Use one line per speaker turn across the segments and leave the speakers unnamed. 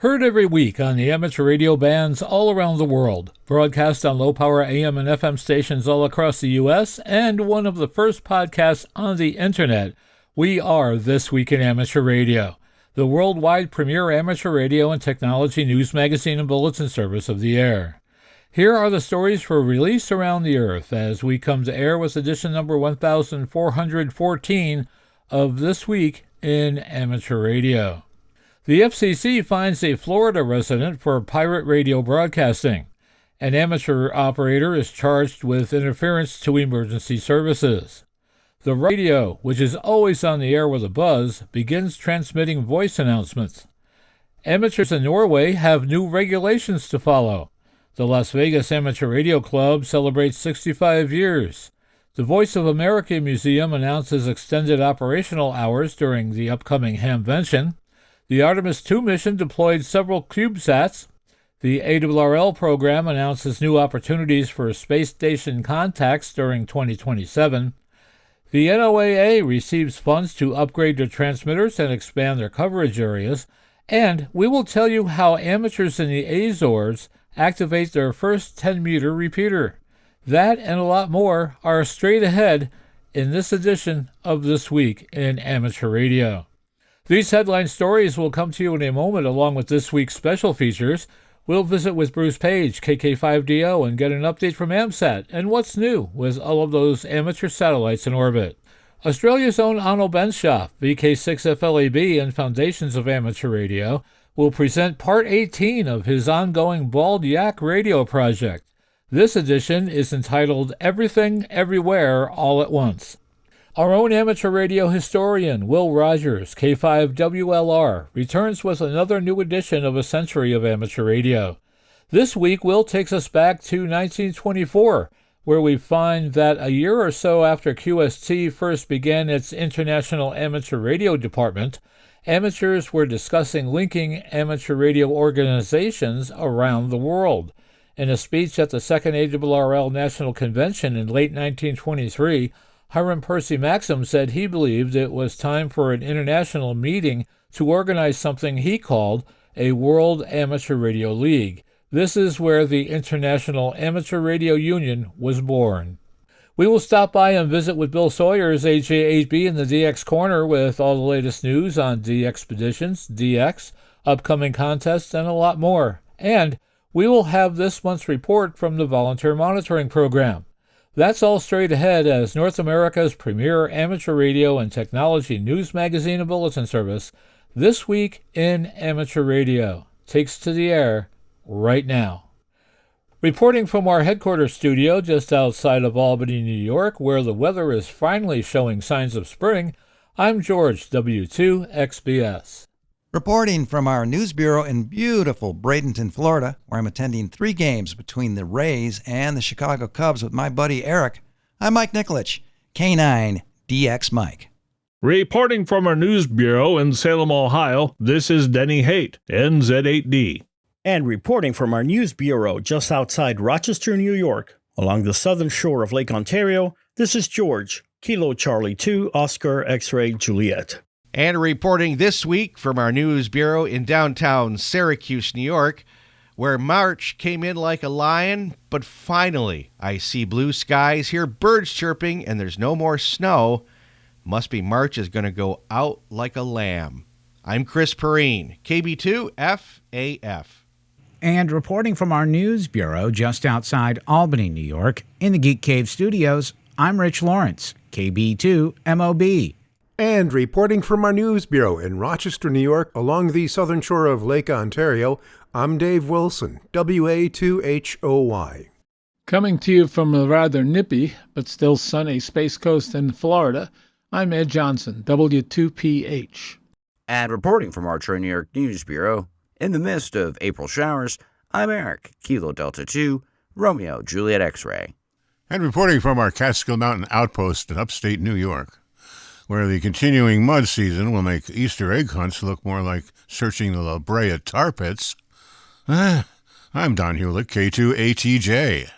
Heard every week on the amateur radio bands all around the world, broadcast on low-power AM and FM stations all across the U.S., and one of the first podcasts on the Internet. We are This Week in Amateur Radio, the worldwide premier amateur radio and technology news magazine and bulletin service of the air. Here are the stories for release around the Earth as we come to air with edition number 1414 of This Week in Amateur Radio. The FCC finds a Florida resident for pirate radio broadcasting. An amateur operator is charged with interference to emergency services. The radio, which is always on the air with a buzz, begins transmitting voice announcements. Amateurs in Norway have new regulations to follow. The Las Vegas Amateur Radio Club celebrates 65 years. The Voice of America Museum announces extended operational hours during the upcoming Hamvention. The Artemis 2 mission deployed several CubeSats. The ARRL program announces new opportunities for space station contacts during 2027. The NOAA receives funds to upgrade their transmitters and expand their coverage areas. And we will tell you how amateurs in the Azores activate their first 10-meter repeater. That and a lot more are straight ahead in this edition of This Week in Amateur Radio. These headline stories will come to you in a moment along with this week's special features. We'll visit with Bruce Page, KK5DO, and get an update from AMSAT and what's new with all of those amateur satellites in orbit. Australia's own Onno Benshoff, VK6FLAB, and Foundations of Amateur Radio will present Part 18 of his ongoing Bald Yak radio project. This edition is entitled Everything, Everywhere, All at Once. Our own amateur radio historian, Will Rogers, K5WLR, returns with another new edition of A Century of Amateur Radio. This week, Will takes us back to 1924, where we find that a year or so after QST first began its International Amateur Radio Department, amateurs were discussing linking amateur radio organizations around the world. In a speech at the Second ARRL National Convention in late 1923, Hiram Percy Maxim said he believed it was time for an international meeting to organize something he called a World Amateur Radio League. This is where the International Amateur Radio Union was born. We will stop by and visit with Bill Sawyer's AJ8B in the DX Corner with all the latest news on DXpeditions, DX, upcoming contests, and a lot more. And we will have this month's report from the Volunteer Monitoring Program. That's all straight ahead as North America's premier amateur radio and technology news magazine and bulletin service, This Week in Amateur Radio, takes to the air right now. Reporting from our headquarters studio just outside of Albany, New York, where the weather is finally showing signs of spring, I'm George, W2XBS.
Reporting from our news bureau in beautiful Bradenton, Florida, where I'm attending 3 games between the Rays and the Chicago Cubs with my buddy Eric, I'm Mike Nicolich, K9DX Mike.
Reporting from our news bureau in Salem, Ohio, this is Denny Haight, NZ8D.
And reporting from our news bureau just outside Rochester, New York, along the southern shore of Lake Ontario, this is George, Kilo Charlie 2, Oscar X-Ray Juliet.
And reporting this week from our news bureau in downtown Syracuse, New York, where March came in like a lion, but finally I see blue skies, hear birds chirping, and there's no more snow. Must be March is going to go out like a lamb. I'm Chris Perrine, KB2FAF.
And reporting from our news bureau just outside Albany, New York, in the Geek Cave studios, I'm Rich Lawrence, KB2MOB.
And reporting from our news bureau in Rochester, New York, along the southern shore of Lake Ontario, I'm Dave Wilson, WA2HOY.
Coming to you from the rather nippy but still sunny Space Coast in Florida, I'm Ed Johnsen, W2PH.
And reporting from our New York News Bureau, in the midst of April showers, I'm Eric, Kilo Delta 2, Romeo Juliet X-Ray.
And reporting from our Catskill Mountain outpost in upstate New York, where the continuing mud season will make Easter egg hunts look more like searching the La Brea tar pits. I'm Don Hulick, K2ATJ.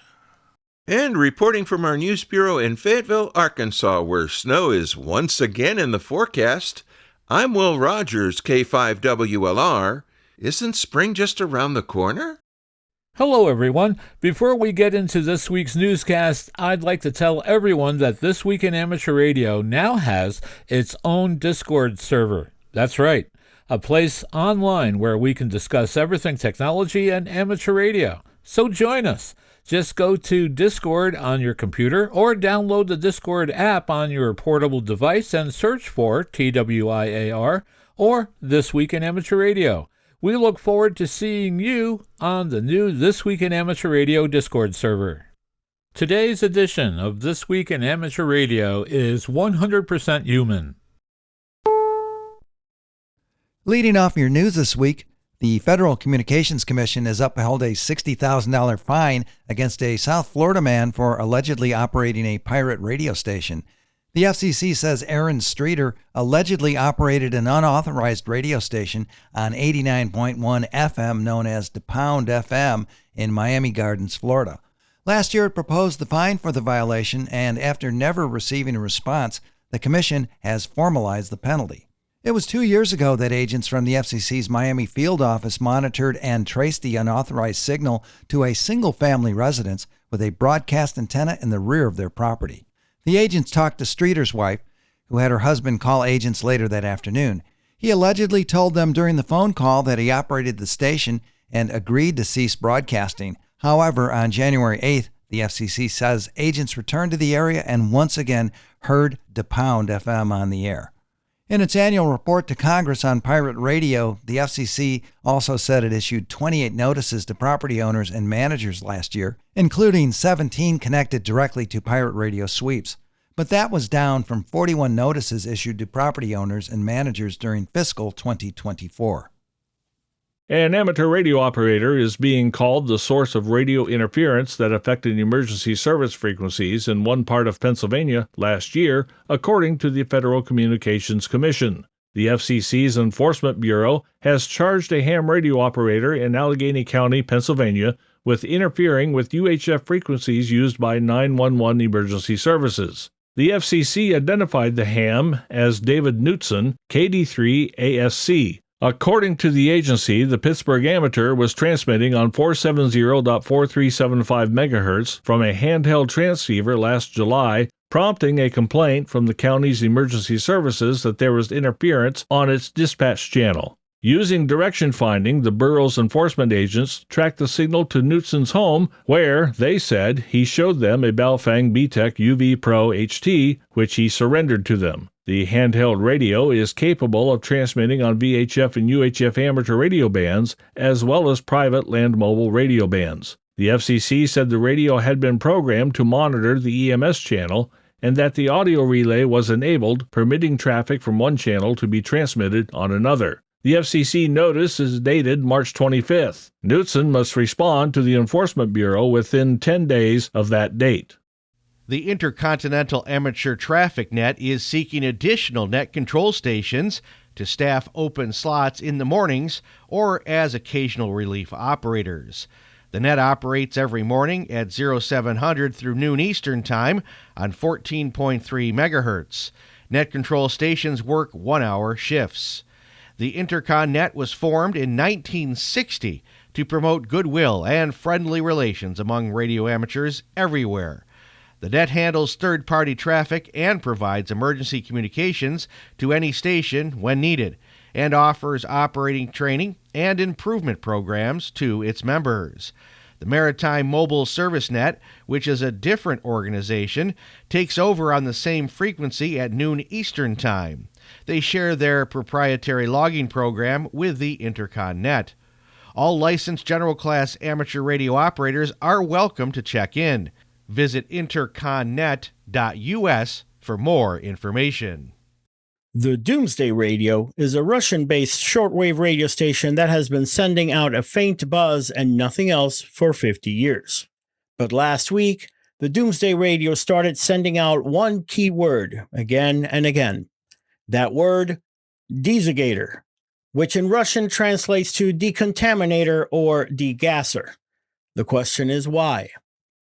And reporting from our news bureau in Fayetteville, Arkansas, where snow is once again in the forecast, I'm Will Rogers, K5WLR, Isn't spring just around the corner?
Hello, everyone. Before we get into this week's newscast, I'd like to tell everyone that This Week in Amateur Radio now has its own Discord server. That's right, a place online where we can discuss everything technology and amateur radio. So join us. Just go to Discord on your computer or download the Discord app on your portable device and search for TWIAR or This Week in Amateur Radio. We look forward to seeing you on the new This Week in Amateur Radio Discord server. Today's edition of This Week in Amateur Radio is 100% human.
Leading off your news this week, the Federal Communications Commission has upheld a $60,000 fine against a South Florida man for allegedly operating a pirate radio station. The FCC says Aaron Streeter allegedly operated an unauthorized radio station on 89.1 FM known as the Pound FM in Miami Gardens, Florida. Last year it proposed the fine for the violation, and after never receiving a response, the commission has formalized the penalty. It was 2 years ago that agents from the FCC's Miami field office monitored and traced the unauthorized signal to a single-family residence with a broadcast antenna in the rear of their property. The agents talked to Streeter's wife, who had her husband call agents later that afternoon. He allegedly told them during the phone call that he operated the station and agreed to cease broadcasting. However, on January 8th, the FCC says agents returned to the area and once again heard the Pound FM on the air. In its annual report to Congress on pirate radio, the FCC also said it issued 28 notices to property owners and managers last year, including 17 connected directly to pirate radio sweeps. But that was down from 41 notices issued to property owners and managers during fiscal 2024.
An amateur radio operator is being called the source of radio interference that affected emergency service frequencies in one part of Pennsylvania last year, according to the Federal Communications Commission. The FCC's Enforcement Bureau has charged a ham radio operator in Allegheny County, Pennsylvania, with interfering with UHF frequencies used by 911 emergency services. The FCC identified the ham as David Knutson, KD3ASC. According to the agency, the Pittsburgh amateur was transmitting on 470.4375 MHz from a handheld transceiver last July, prompting a complaint from the county's emergency services that there was interference on its dispatch channel. Using direction finding, the borough's enforcement agents tracked the signal to Knutson's home, where, they said, he showed them a Baofeng BTEC UV Pro HT, which he surrendered to them. The handheld radio is capable of transmitting on VHF and UHF amateur radio bands, as well as private land mobile radio bands. The FCC said the radio had been programmed to monitor the EMS channel, and that the audio relay was enabled, permitting traffic from one channel to be transmitted on another. The FCC notice is dated March 25th. Knutson must respond to the Enforcement Bureau within 10 days of that date.
The Intercontinental Amateur Traffic Net is seeking additional net control stations to staff open slots in the mornings or as occasional relief operators. The net operates every morning at 0700 through noon Eastern Time on 14.3 megahertz. Net control stations work 1-hour shifts. The Intercon Net was formed in 1960 to promote goodwill and friendly relations among radio amateurs everywhere. The net handles third-party traffic and provides emergency communications to any station when needed, and offers operating training and improvement programs to its members. The Maritime Mobile Service Net, which is a different organization, takes over on the same frequency at noon Eastern Time. They share their proprietary logging program with the Intercon Net. All licensed general class amateur radio operators are welcome to check in. Visit interconnet.us for more information.
The Doomsday Radio is a Russian-based shortwave radio station that has been sending out a faint buzz and nothing else for 50 years. But last week, the Doomsday Radio started sending out one key word again and again. That word, dezigator, which in Russian translates to decontaminator or degasser. The question is why?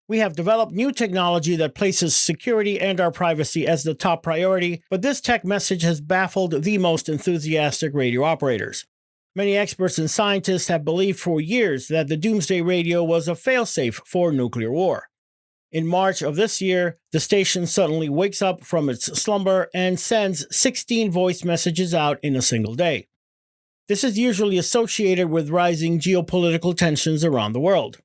We have developed new technology that places security and our privacy as the top priority, but this tech message has baffled the most enthusiastic radio operators. Many experts and scientists have believed for years that the Doomsday Radio was a failsafe for nuclear war. In March of this year, the station suddenly wakes up from its slumber and sends 16 voice messages out in a single day. This is usually associated with rising geopolitical tensions around the world.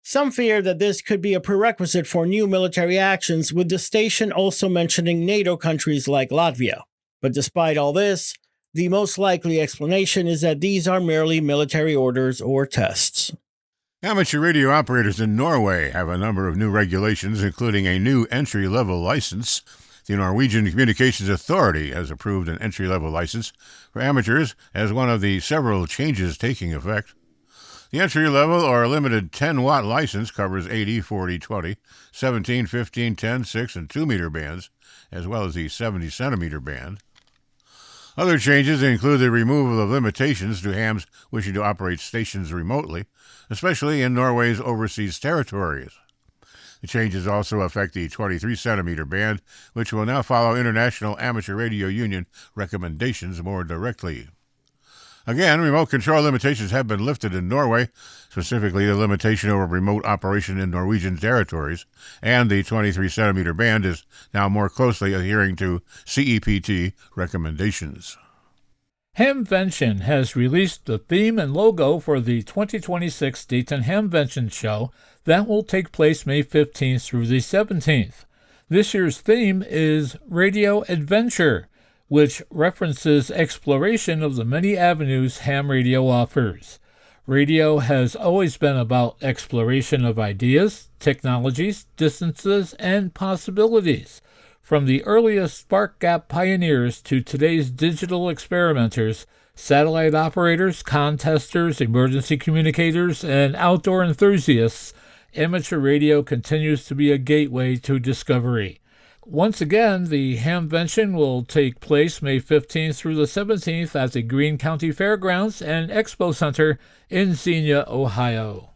Some fear that this could be a prerequisite for new military actions, with the station also mentioning NATO countries like Latvia. But despite all this, the most likely explanation is that these are merely military orders or tests.
Amateur radio operators in Norway have a number of new regulations, including a new entry-level license. The Norwegian Communications Authority has approved an entry-level license for amateurs as one of the several changes taking effect. The entry-level or limited 10-watt license covers 80, 40, 20, 17, 15, 10, 6, and 2-meter bands, as well as the 70-centimeter band. Other changes include the removal of limitations to hams wishing to operate stations remotely, especially in Norway's overseas territories. The changes also affect the 23-centimeter band, which will now follow International Amateur Radio Union recommendations more directly. Again, remote control limitations have been lifted in Norway, specifically the limitation over remote operation in Norwegian territories, and the 23-centimeter band is now more closely adhering to CEPT recommendations.
Hamvention has released the theme and logo for the 2026 Dayton Hamvention show that will take place May 15th through the 17th. This year's theme is Radio Adventure, which references exploration of the many avenues ham radio offers. Radio has always been about exploration of ideas, technologies, distances, and possibilities. From the earliest spark gap pioneers to today's digital experimenters, satellite operators, contesters, emergency communicators, and outdoor enthusiasts, amateur radio continues to be a gateway to discovery. Once again, the Hamvention will take place May 15th through the 17th at the Greene County Fairgrounds and Expo Center in Xenia, Ohio.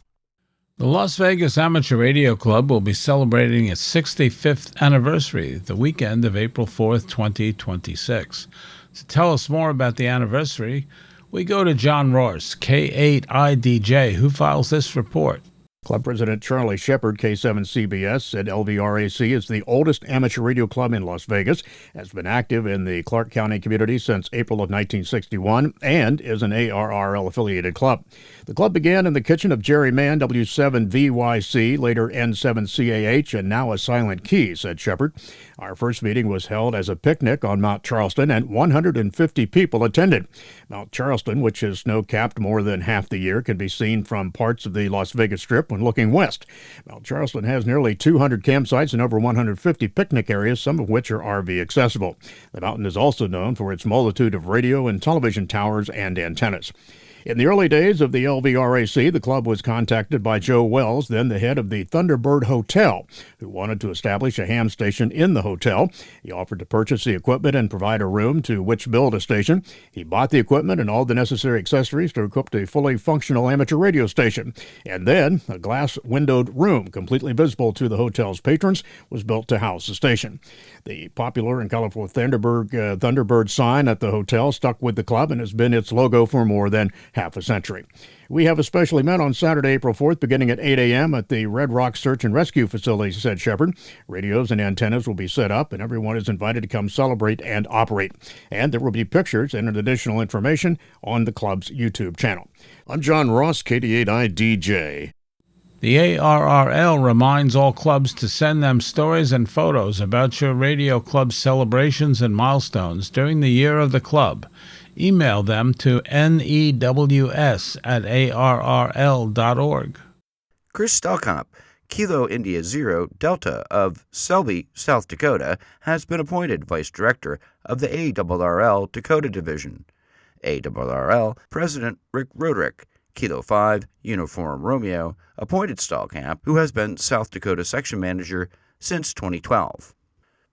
The Las Vegas Amateur Radio Club will be celebrating its 65th anniversary the weekend of April 4th, 2026. To tell us more about the anniversary, we go to John Rourse, K8IDJ, who files this report.
Club President Charlie Shepard, K7CBS, said LVRAC is the oldest amateur radio club in Las Vegas, has been active in the Clark County community since April of 1961, and is an ARRL-affiliated club. The club began in the kitchen of Jerry Mann, W7VYC, later N7CAH, and now a Silent Key, said Shepard. Our first meeting was held as a picnic on Mount Charleston, and 150 people attended. Mount Charleston, which is snow-capped more than half the year, can be seen from parts of the Las Vegas Strip when looking west. Mount Charleston has nearly 200 campsites and over 150 picnic areas, some of which are RV accessible. The mountain is also known for its multitude of radio and television towers and antennas. In the early days of the LVRAC, the club was contacted by Joe Wells, then the head of the Thunderbird Hotel, who wanted to establish a ham station in the hotel. He offered to purchase the equipment and provide a room to which build a station. He bought the equipment and all the necessary accessories to equip a fully functional amateur radio station. And then a glass-windowed room, completely visible to the hotel's patrons, was built to house the station. The popular and colorful Thunderbird sign at the hotel stuck with the club and has been its logo for more than half a century. We have a special event on Saturday, April 4th, beginning at 8 a.m. at the Red Rock Search and Rescue Facility, said Shepard. Radios and antennas will be set up, and everyone is invited to come celebrate and operate. And there will be pictures and additional information on the club's YouTube channel. I'm John Ross, KD8IDJ.
The ARRL reminds all clubs to send them stories and photos about your radio club celebrations and milestones during the year of the club. Email them to news@arrl.org.
Chris Stelkamp, Kilo India Zero Delta of Selby, South Dakota, has been appointed Vice Director of the ARRL Dakota Division. ARRL President Rick Roderick, Kilo 5 Uniform Romeo, appointed Stelkamp, who has been South Dakota Section Manager since 2012.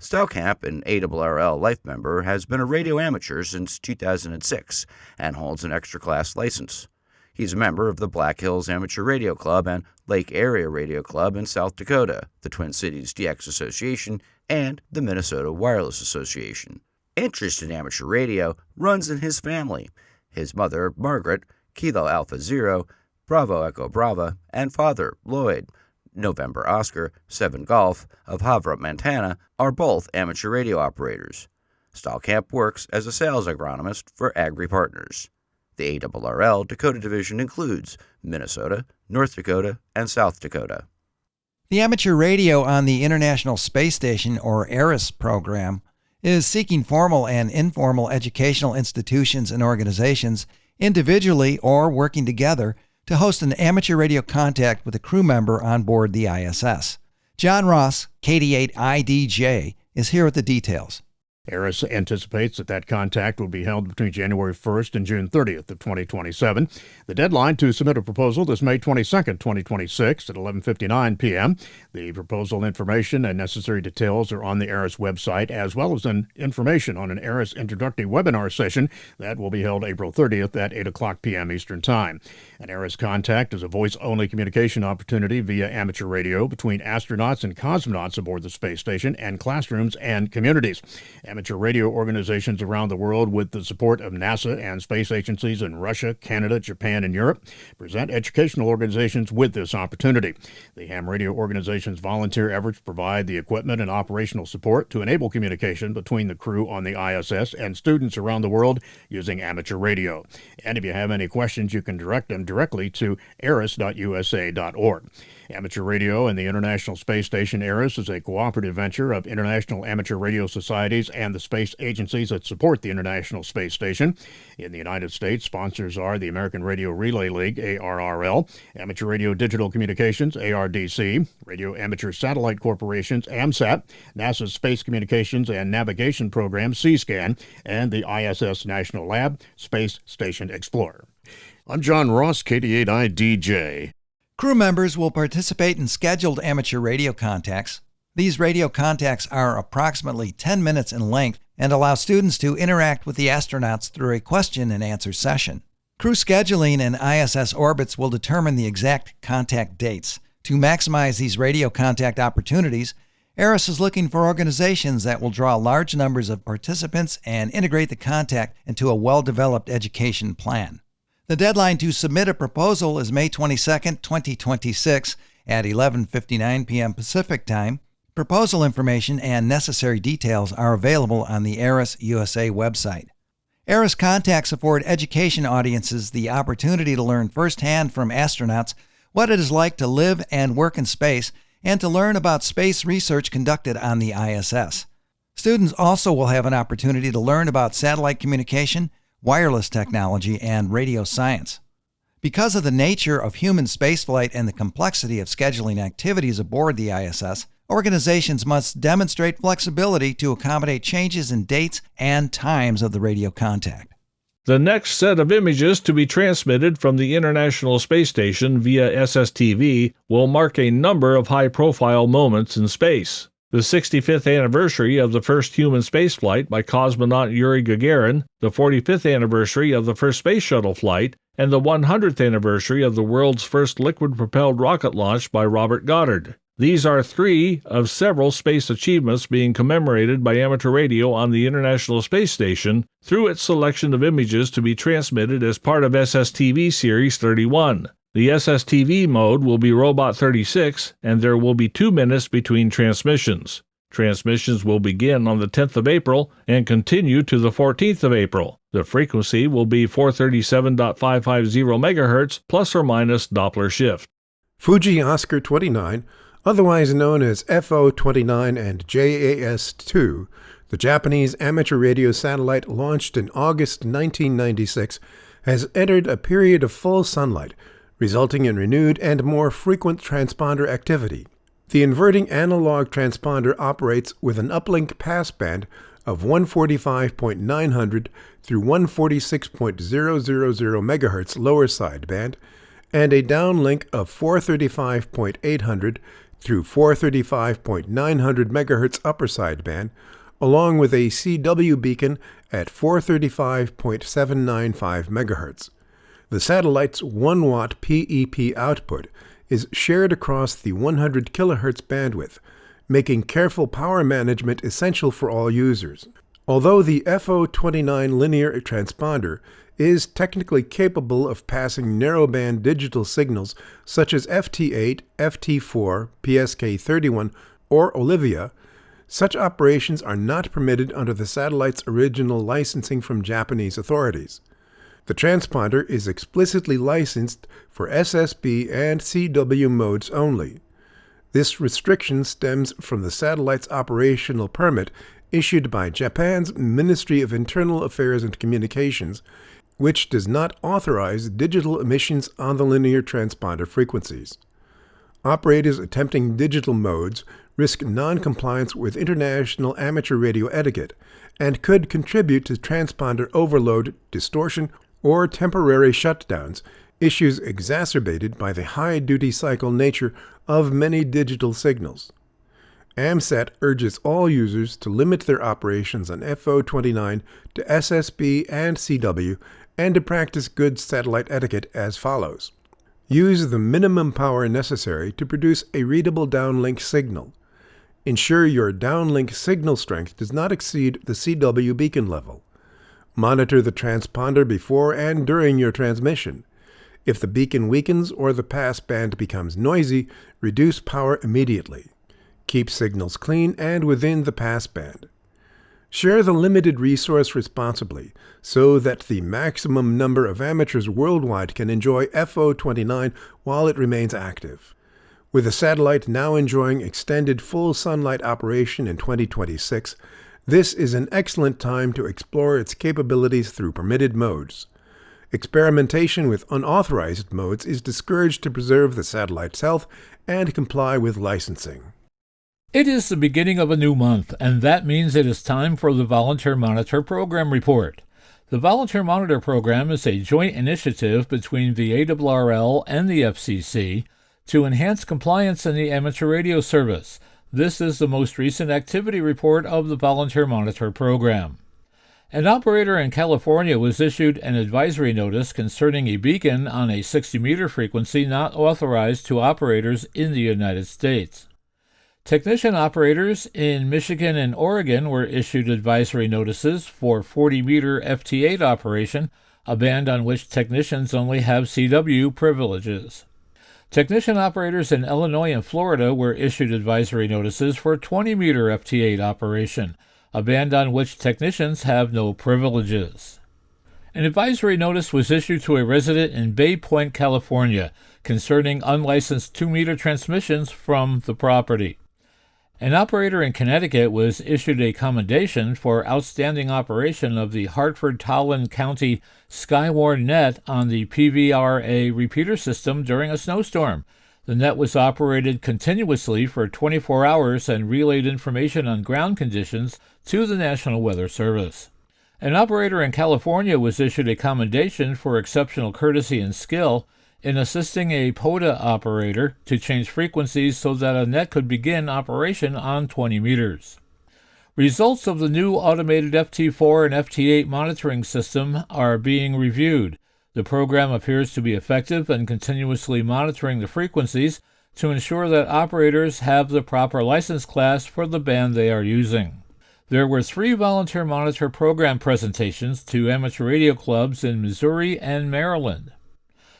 Stelkamp, an ARRL Life member, has been a radio amateur since 2006 and holds an extra-class license. He's a member of the Black Hills Amateur Radio Club and Lake Area Radio Club in South Dakota, the Twin Cities DX Association, and the Minnesota Wireless Association. Interest in amateur radio runs in his family. his mother, Margaret, Kilo Alpha Zero, Bravo Echo Brava, and father, Lloyd, November Oscar, 7 Golf, of Havre, Montana, are both amateur radio operators. Stallkamp works as a sales agronomist for Agri Partners. The ARRL Dakota Division includes Minnesota, North Dakota, and South Dakota.
The amateur radio on the International Space Station, or ARIS program, is seeking formal and informal educational institutions and organizations, individually or working together, to host an amateur radio contact with a crew member on board the ISS. John Ross, KD8IDJ, is here with the details.
ARIS anticipates that contact will be held between January 1st and June 30th of 2027. The deadline to submit a proposal is May 22nd, 2026 at 11:59 p.m. The proposal information and necessary details are on the ARIS website, as well as information on an ARIS introductory webinar session that will be held April 30th at 8 o'clock p.m. Eastern Time. An ARIS contact is a voice-only communication opportunity via amateur radio between astronauts and cosmonauts aboard the space station and classrooms and communities. Amateur radio organizations around the world, with the support of NASA and space agencies in Russia, Canada, Japan, and Europe, present educational organizations with this opportunity. The ham radio organization's volunteer efforts provide the equipment and operational support to enable communication between the crew on the ISS and students around the world using amateur radio. And if you have any questions, you can direct them directly to aris.usa.org. Amateur radio and the International Space Station ARIS is a cooperative venture of international amateur radio societies and the space agencies that support the International Space Station. In the United States, sponsors are the American Radio Relay League, ARRL, Amateur Radio Digital Communications, ARDC, Radio Amateur Satellite Corporations, AMSAT, NASA's Space Communications and Navigation Program, C-SCAN, and the ISS National Lab, Space Station Explorer. I'm John Ross, KD8IDJ.
Crew members will participate in scheduled amateur radio contacts. These radio contacts are approximately 10 minutes in length and allow students to interact with the astronauts through a question and answer session. Crew scheduling and ISS orbits will determine the exact contact dates. To maximize these radio contact opportunities, ARIS is looking for organizations that will draw large numbers of participants and integrate the contact into a well-developed education plan. The deadline to submit a proposal is May 22, 2026 at 11:59 p.m. Pacific Time. Proposal information and necessary details are available on the ARIS USA website. ARIS contacts afford education audiences the opportunity to learn firsthand from astronauts what it is like to live and work in space and to learn about space research conducted on the ISS. Students also will have an opportunity to learn about satellite communication, wireless technology, and radio science. Because of the nature of human spaceflight and the complexity of scheduling activities aboard the ISS, organizations must demonstrate flexibility to accommodate changes in dates and times of the radio contact.
The next set of images to be transmitted from the International Space Station via SSTV will mark a number of high-profile moments in space. The 65th anniversary of the first human spaceflight by cosmonaut Yuri Gagarin, the 45th anniversary of the first space shuttle flight, and the 100th anniversary of the world's first liquid-propelled rocket launch by Robert Goddard. These are three of several space achievements being commemorated by amateur radio on the International Space Station through its selection of images to be transmitted as part of SSTV Series 31. The SSTV mode will be Robot 36, and there will be 2 minutes between transmissions. Transmissions will begin on the 10th of April and continue to the 14th of April. The frequency will be 437.550 MHz plus or minus Doppler shift.
Fuji Oscar 29, otherwise known as FO-29 and JAS-2, the Japanese amateur radio satellite launched in August 1996, has entered a period of full sunlight, resulting in renewed and more frequent transponder activity. The inverting analog transponder operates with an uplink passband of 145.900 through 146.000 MHz lower sideband, and a downlink of 435.800 through 435.900 MHz upper sideband, along with a CW beacon at 435.795 MHz. The satellite's 1 watt PEP output is shared across the 100 kHz bandwidth, making careful power management essential for all users. Although the FO-29 linear transponder is technically capable of passing narrowband digital signals such as FT8, FT4, PSK31, or Olivia. Such operations are not permitted under the satellite's original licensing from Japanese authorities. The transponder is explicitly licensed for SSB and CW modes only. This restriction stems from the satellite's operational permit issued by Japan's Ministry of Internal Affairs and Communications, which does not authorize digital emissions on the linear transponder frequencies. Operators attempting digital modes risk non-compliance with international amateur radio etiquette and could contribute to transponder overload, distortion, or temporary shutdowns, issues exacerbated by the high duty cycle nature of many digital signals. AMSAT urges all users to limit their operations on FO29 to SSB and CW and to practice good satellite etiquette as follows. Use the minimum power necessary to produce a readable downlink signal. Ensure your downlink signal strength does not exceed the CW beacon level. Monitor the transponder before and during your transmission. If the beacon weakens or the passband becomes noisy, reduce power immediately. Keep signals clean and within the passband. Share the limited resource responsibly so that the maximum number of amateurs worldwide can enjoy FO29 while it remains active. With the satellite now enjoying extended full sunlight operation in 2026, this is an excellent time to explore its capabilities through permitted modes. Experimentation with unauthorized modes is discouraged to preserve the satellite's health and comply with licensing.
It is the beginning of a new month, and that means it is time for the Volunteer Monitor Program Report. The Volunteer Monitor Program is a joint initiative between the ARRL and the FCC to enhance compliance in the amateur radio service. This is the most recent activity report of the Volunteer Monitor Program. An operator in California was issued an advisory notice concerning a beacon on a 60-meter frequency not authorized to operators in the United States. Technician operators in Michigan and Oregon were issued advisory notices for 40-meter FT8 operation, a band on which technicians only have CW privileges. Technician operators in Illinois and Florida were issued advisory notices for 20-meter FT8 operation, a band on which technicians have no privileges. An advisory notice was issued to a resident in Bay Point, California, concerning unlicensed 2-meter transmissions from the property. An operator in Connecticut was issued a commendation for outstanding operation of the Hartford-Tolland County Skywarn net on the PVRA repeater system during a snowstorm. The net was operated continuously for 24 hours and relayed information on ground conditions to the National Weather Service. An operator in California was issued a commendation for exceptional courtesy and skill in assisting a POTA operator to change frequencies so that a net could begin operation on 20 meters. Results of the new automated FT4 and FT8 monitoring system are being reviewed. The program appears to be effective in continuously monitoring the frequencies to ensure that operators have the proper license class for the band they are using. There were 3 Volunteer Monitor program presentations to amateur radio clubs in Missouri and Maryland.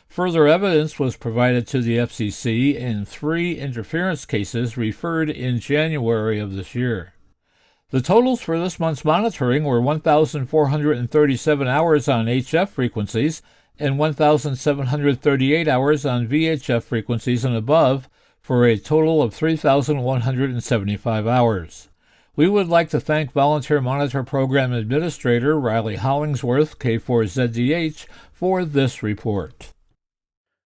Further evidence was provided to the FCC in 3 interference cases referred in January of this year. The totals for this month's monitoring were 1,437 hours on HF frequencies and 1,738 hours on VHF frequencies and above, for a total of 3,175 hours. We would like to thank Volunteer Monitor Program Administrator Riley Hollingsworth, K4ZDH, for this report.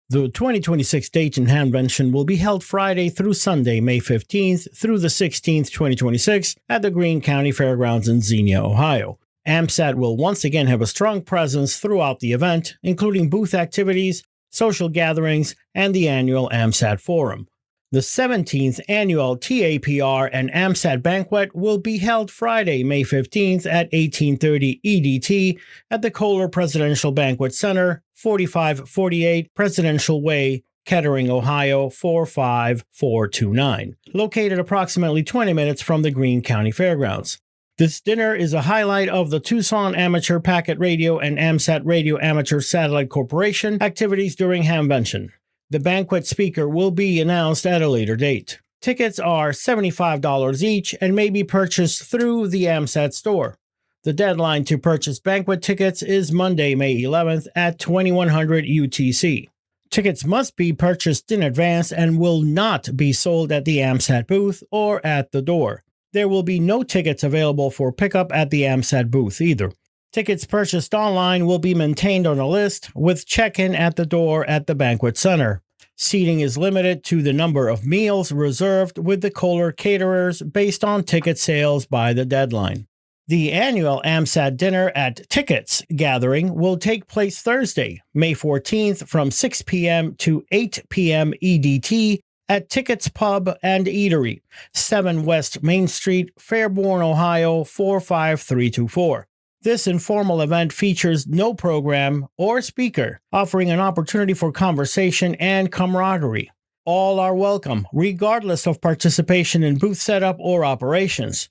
The 2026 Dayton Hamvention will be held Friday through Sunday, May 15th through the 16th, 2026, at the Greene County Fairgrounds in Xenia, Ohio. AMSAT will once again have a strong presence throughout the event, including booth activities, social gatherings, and the annual AMSAT Forum. The 17th annual TAPR and AMSAT Banquet will be held Friday, May 15th at 1830 EDT at the Kohler Presidential Banquet Center, 4548 Presidential Way, Kettering, Ohio 45429, located approximately 20 minutes from the Greene County Fairgrounds. This dinner is a highlight of the Tucson Amateur Packet Radio and AMSAT Radio Amateur Satellite Corporation activities during Hamvention. The banquet speaker will be announced at a later date. Tickets are $75 each and may be purchased through the AMSAT store. The deadline to purchase banquet tickets is Monday, May 11th at 2100 UTC. Tickets must be purchased in advance and will not be sold at the AMSAT booth or at the door. There will be no tickets available for pickup at the AMSAT booth either. Tickets purchased online will be maintained on a list with check-in at the door at the banquet center. Seating is limited to the number of meals reserved with the Kohler caterers based on ticket sales by the deadline. The annual AMSAT Dinner at Tickets gathering will take place Thursday, May 14th from 6 p.m. to 8 p.m. EDT at Tickets Pub and Eatery, 7 West Main Street, Fairborn, Ohio 45324. This informal event features no program or speaker, offering an opportunity for conversation and camaraderie. All are welcome, regardless of participation in booth setup or operations.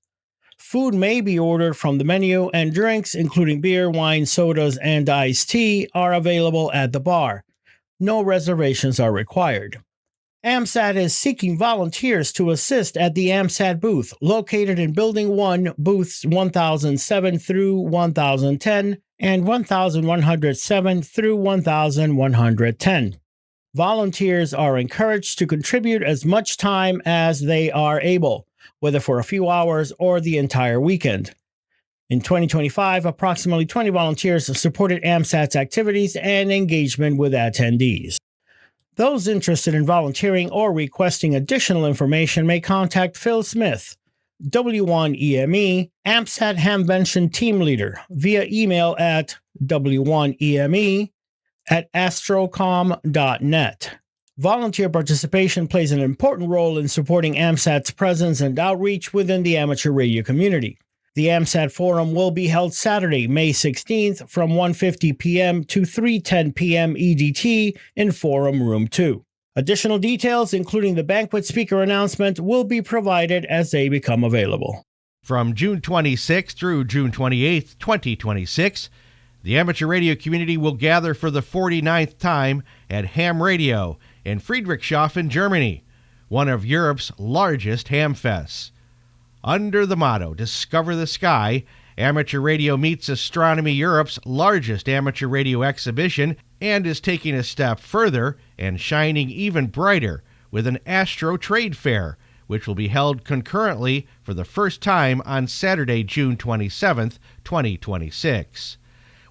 Food may be ordered from the menu, and drinks, including beer, wine, sodas, and iced tea, are available at the bar. No reservations are required. AMSAT is seeking volunteers to assist at the AMSAT booth, located in Building 1, booths 1007 through 1010 and 1107 through 1110. Volunteers are encouraged to contribute as much time as they are able, whether for a few hours or the entire weekend. In 2025, approximately 20 volunteers supported AMSAT's activities and engagement with attendees. Those interested in volunteering or requesting additional information may contact Phil Smith, W1EME, AMSAT Hamvention Team Leader, via email at w1eme@astrocom.net. Volunteer participation plays an important role in supporting AMSAT's presence and outreach within the amateur radio community. The AMSAT Forum will be held Saturday, May 16th from 1:50 p.m. to 3:10 p.m. EDT in Forum Room 2. Additional details, including the banquet speaker announcement, will be provided as they become available.
From June 26th through June 28th, 2026, the amateur radio community will gather for the 49th time at Ham Radio in Friedrichshafen, Germany, one of Europe's largest ham fests. Under the motto, Discover the Sky, Amateur Radio meets Astronomy Europe's largest amateur radio exhibition and is taking a step further and shining even brighter with an Astro Trade Fair, which will be held concurrently for the first time on Saturday, June 27th, 2026.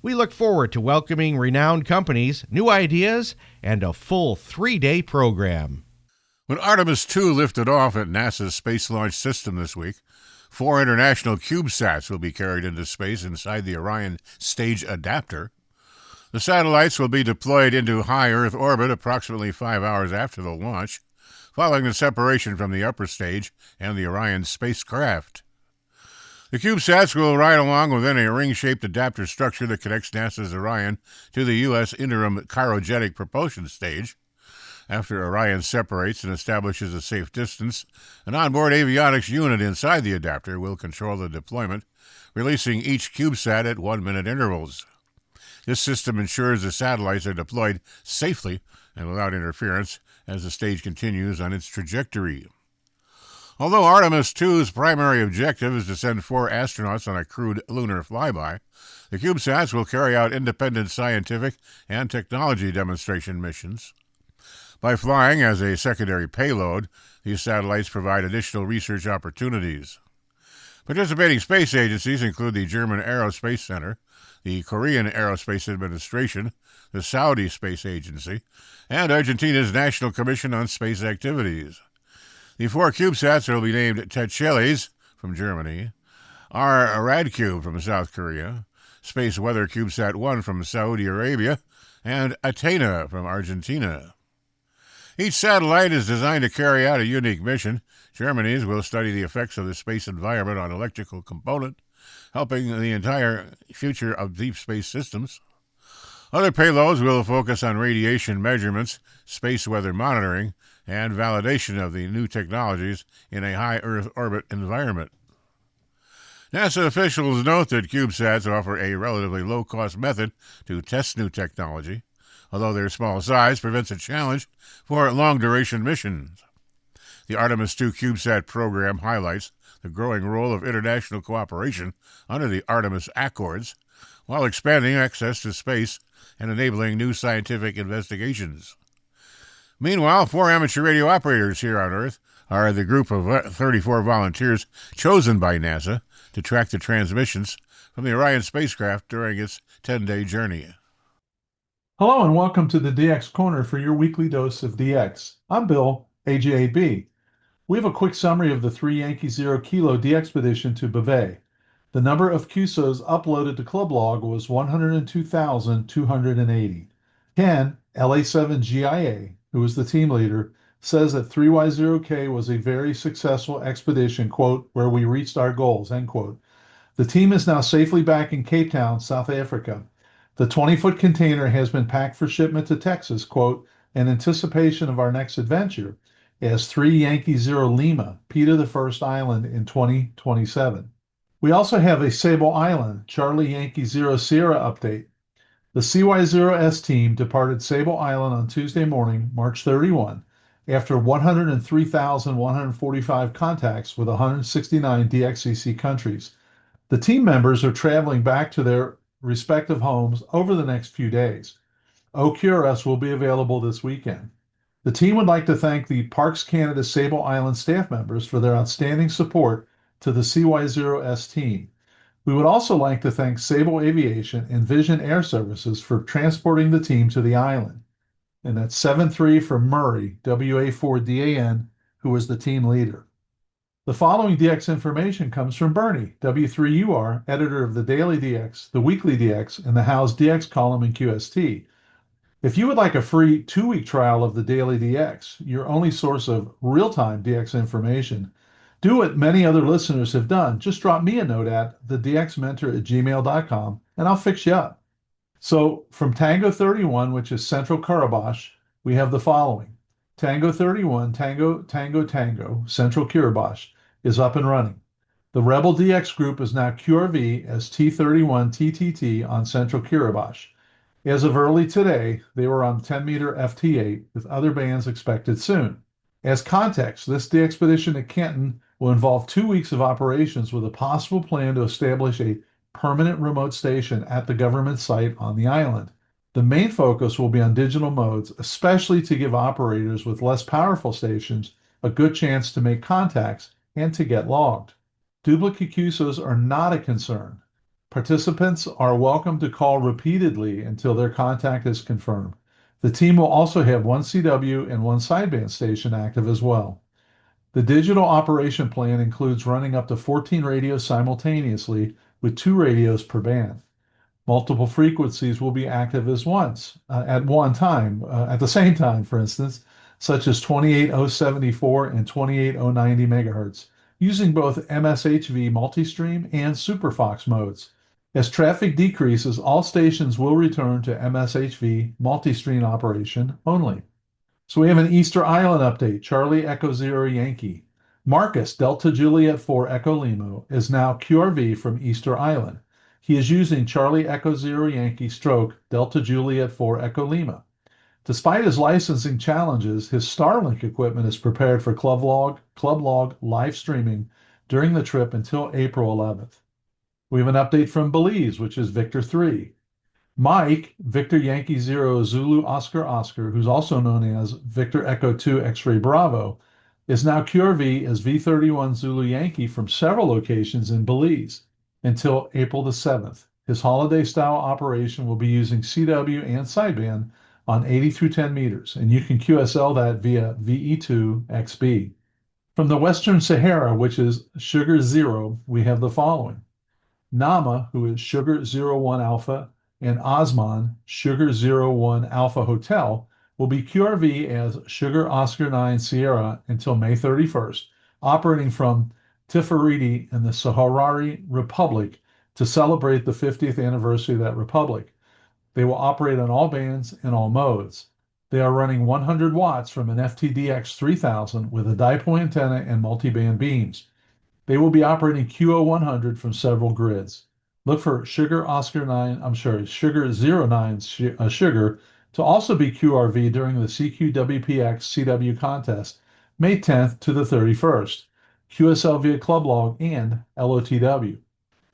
We look forward to welcoming renowned companies, new ideas, and a full 3-day program.
When Artemis 2 lifted off at NASA's Space Launch System this week, 4 international CubeSats will be carried into space inside the Orion stage adapter. The satellites will be deployed into high Earth orbit approximately 5 hours after the launch, following the separation from the upper stage and the Orion spacecraft. The CubeSats will ride along within a ring-shaped adapter structure that connects NASA's Orion to the U.S. interim cryogenic propulsion stage. After Orion separates and establishes a safe distance, an onboard avionics unit inside the adapter will control the deployment, releasing each CubeSat at 1-minute intervals. This system ensures the satellites are deployed safely and without interference as the stage continues on its trajectory. Although Artemis 2's primary objective is to send 4 astronauts on a crewed lunar flyby, the CubeSats will carry out independent scientific and technology demonstration missions. By flying as a secondary payload, these satellites provide additional research opportunities. Participating space agencies include the German Aerospace Center, the Korean Aerospace Administration, the Saudi Space Agency, and Argentina's National Commission on Space Activities. The 4 CubeSats will be named Techelles from Germany, Radcube from South Korea, Space Weather CubeSat 1 from Saudi Arabia, and Athena from Argentina. Each satellite is designed to carry out a unique mission. Germany's will study the effects of the space environment on electrical component, helping the entire future of deep space systems. Other payloads will focus on radiation measurements, space weather monitoring, and validation of the new technologies in a high Earth orbit environment. NASA officials note that CubeSats offer a relatively low-cost method to test new technology, although their small size prevents a challenge for long-duration missions. The Artemis II CubeSat program highlights the growing role of international cooperation under the Artemis Accords, while expanding access to space and enabling new scientific investigations. Meanwhile, 4 amateur radio operators here on Earth are the group of 34 volunteers chosen by NASA to track the transmissions from the Orion spacecraft during its 10-day journey.
Hello and welcome to the DX Corner for your weekly dose of DX. I'm Bill, AJ8B. We have a quick summary of the 3 Yankee Zero Kilo DXpedition to Beauvais. The number of QSOs uploaded to Club Log was 102,280. Ken, LA7GIA, who was the team leader, says that 3Y0K was a very successful expedition, quote, where we reached our goals, end quote. The team is now safely back in Cape Town, South Africa. The 20-foot container has been packed for shipment to Texas, quote, in anticipation of our next adventure, as 3 Yankee Zero Lima, Peter the First Island in 2027. We also have a Sable Island, Charlie Yankee Zero Sierra update. The CY0S team departed Sable Island on Tuesday morning, March 31, after 103,145 contacts with 169 DXCC countries. The team members are traveling back to their respective homes over the next few days. OQRS will be available this weekend. The team would like to thank the Parks Canada Sable Island staff members for their outstanding support to the CY0S team. We would also like to thank Sable Aviation and Vision Air Services for transporting the team to the island. And that's 7-3 from Murray, WA4DAN, who was the team leader. The following DX information comes from Bernie, W3UR, editor of the Daily DX, the Weekly DX, and the How's DX column in QST. If you would like a free 2-week trial of the Daily DX, your only source of real-time DX information, do what many other listeners have done. Just drop me a note at thedxmentor@gmail.com, and I'll fix you up. So from Tango 31, which is Central Kiribati, we have the following. Tango 31, Tango, Tango, Tango, Central Kiribati, is up and running. The Rebel DX group is now QRV as T31 TTT on Central Kiribati. As of early today, they were on 10-meter FT8, with other bands expected soon. As context, this DXpedition at Kenton will involve 2 weeks of operations with a possible plan to establish a permanent remote station at the government site on the island. The main focus will be on digital modes, especially to give operators with less powerful stations a good chance to make contacts and to get logged. Duplicate QSOs are not a concern. Participants are welcome to call repeatedly until their contact is confirmed. The team will also have 1 CW and 1 sideband station active as well. The digital operation plan includes running up to 14 radios simultaneously with 2 radios per band. Multiple frequencies will be active at the same time, for instance, such as 28074 and 28090 megahertz, using both MSHV multistream and SuperFox modes. As traffic decreases, all stations will return to MSHV multistream operation only. So we have an Easter Island update, Charlie Echo Zero Yankee. Marcus, Delta Juliet 4 Echo Lima, is now QRV from Easter Island. He is using Charlie Echo Zero Yankee stroke Delta Juliet 4 Echo Lima. Despite his licensing challenges, his Starlink equipment is prepared for Club Log live streaming during the trip until April 11th. We have an update from Belize, which is Victor 3. Mike, Victor Yankee Zero Zulu Oscar Oscar, who's also known as Victor Echo 2 X-Ray Bravo, is now QRV as V31 Zulu Yankee from several locations in Belize until April the 7th. His holiday-style operation will be using CW and sideband on 80 through 10 meters, and you can QSL that via VE2XB. From the Western Sahara, which is Sugar Zero, we have the following. Nama, who is Sugar 01 Alpha, and Osman, Sugar 01 Alpha Hotel, will be QRV as Sugar Oscar 9 Sierra until May 31st, operating from Tifariti in the Sahrawi Republic to celebrate the 50th anniversary of that republic. They will operate on all bands and all modes. They are running 100 watts from an FTDX 3000 with a dipole antenna and multiband beams. They will be operating QO100 from several grids. Look for Sugar 09 Sugar to also be QRV during the CQWPX CW contest, May 10th to the 31st, QSL via Club Log and LOTW.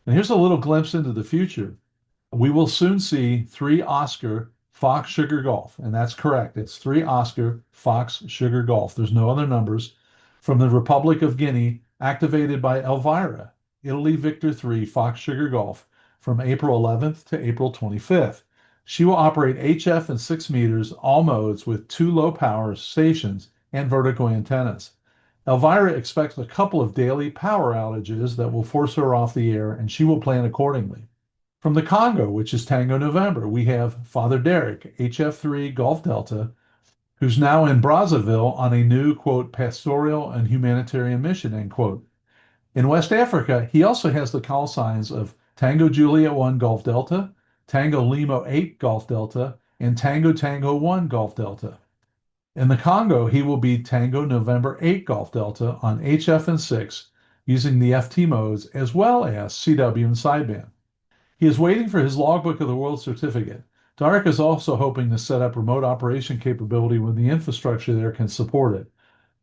And here's a little glimpse into the future. We will soon see 3 Oscar Fox Sugar Golf, and that's correct. It's 3 Oscar Fox Sugar Golf. There's no other numbers. From the Republic of Guinea, activated by Elvira, Italy Victor 3 Fox Sugar Golf, from April 11th to April 25th. She will operate HF and 6 meters, all modes, with 2 low-power stations and vertical antennas. Elvira expects a couple of daily power outages that will force her off the air, and she will plan accordingly. From the Congo, which is Tango November, we have Father Derek, HF3 Golf Delta, who's now in Brazzaville on a new, quote, pastoral and humanitarian mission, end quote. In West Africa, he also has the call signs of Tango Juliet 1 Golf Delta, Tango Lima 8 Golf Delta, and Tango Tango 1 Golf Delta. In the Congo, he will be Tango November 8 Golf Delta on HF and 6 using the FT modes as well as CW and sideband. He is waiting for his logbook of the World Certificate. Dark is also hoping to set up remote operation capability when the infrastructure there can support it.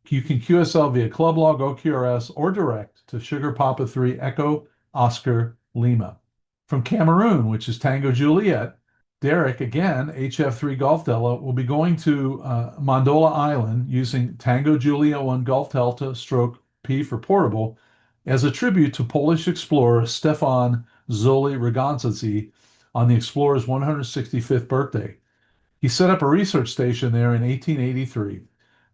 You can QSL via Club Log, OQRS, or direct to Sugar Papa 3 Echo Oscar Lima. From Cameroon, which is Tango Juliet, Derek, again, HF3 Golf Delta, will be going to Mondola Island using Tango Juliet 1 Golf Delta stroke P for portable as a tribute to Polish explorer Stefan Zoli Ragądzy on the explorer's 165th birthday. He set up a research station there in 1883.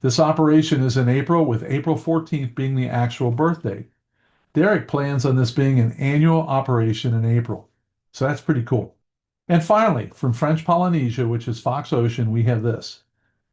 This operation is in April, with April 14th being the actual birth date. Derek plans on this being an annual operation in April. So that's pretty cool. And finally, from French Polynesia, which is Fox Ocean, we have this.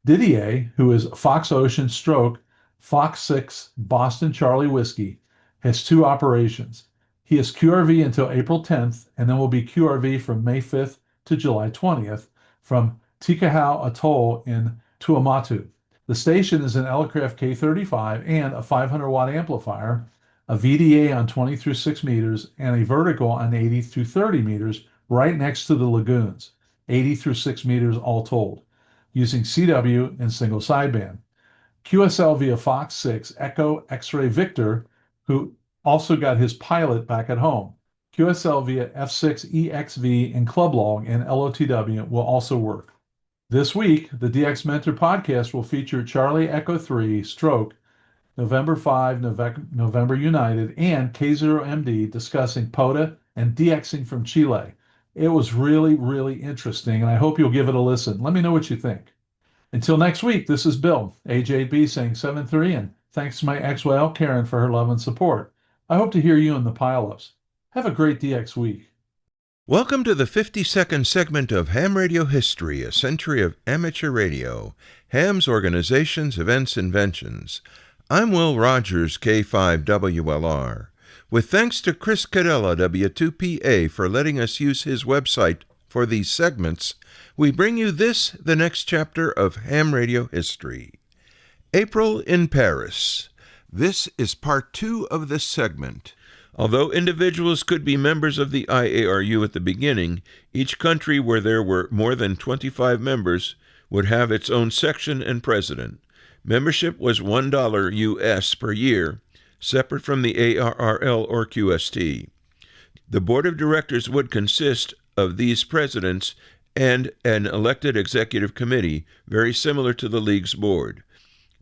Didier, who is Fox Ocean stroke Fox 6 Boston Charlie Whiskey, has 2 operations. He is QRV until April 10th, and then will be QRV from May 5th to July 20th from Tikahau Atoll in Tuamatu. The station is an Elecraft K35 and a 500-watt amplifier, a VDA on 20 through 6 meters, and a vertical on 80 through 30 meters right next to the lagoons, 80 through 6 meters all told, using CW and single sideband. QSL via Fox 6 Echo X-Ray Victor, who also got his pilot back at home. QSL via F6 EXV and Club Log and LOTW will also work. This week, the DX Mentor podcast will feature Charlie Echo 3 stroke November 5 November United and K0MD discussing POTA and DXing from Chile. It was really, really interesting, and I hope you'll give it a listen. Let me know what you think. Until next week, this is Bill, AJB, saying 7-3, and thanks to my ex-whale, Karen, for her love and support. I hope to hear you in the pile-ups. Have a great DX week.
Welcome to the 50-second segment of Ham Radio History, a century of amateur radio, Ham's organizations, events, inventions. I'm Will Rogers, K5WLR. With thanks to Chris Cadella, W2PA, for letting us use his website for these segments, we bring you this, the next chapter of Ham Radio History. April in Paris. This is part 2 of this segment. Although individuals could be members of the IARU at the beginning, each country where there were more than 25 members would have its own section and president. Membership was $1 US per year, separate from the ARRL or QST. The board of directors would consist of these presidents and an elected executive committee, very similar to the league's board.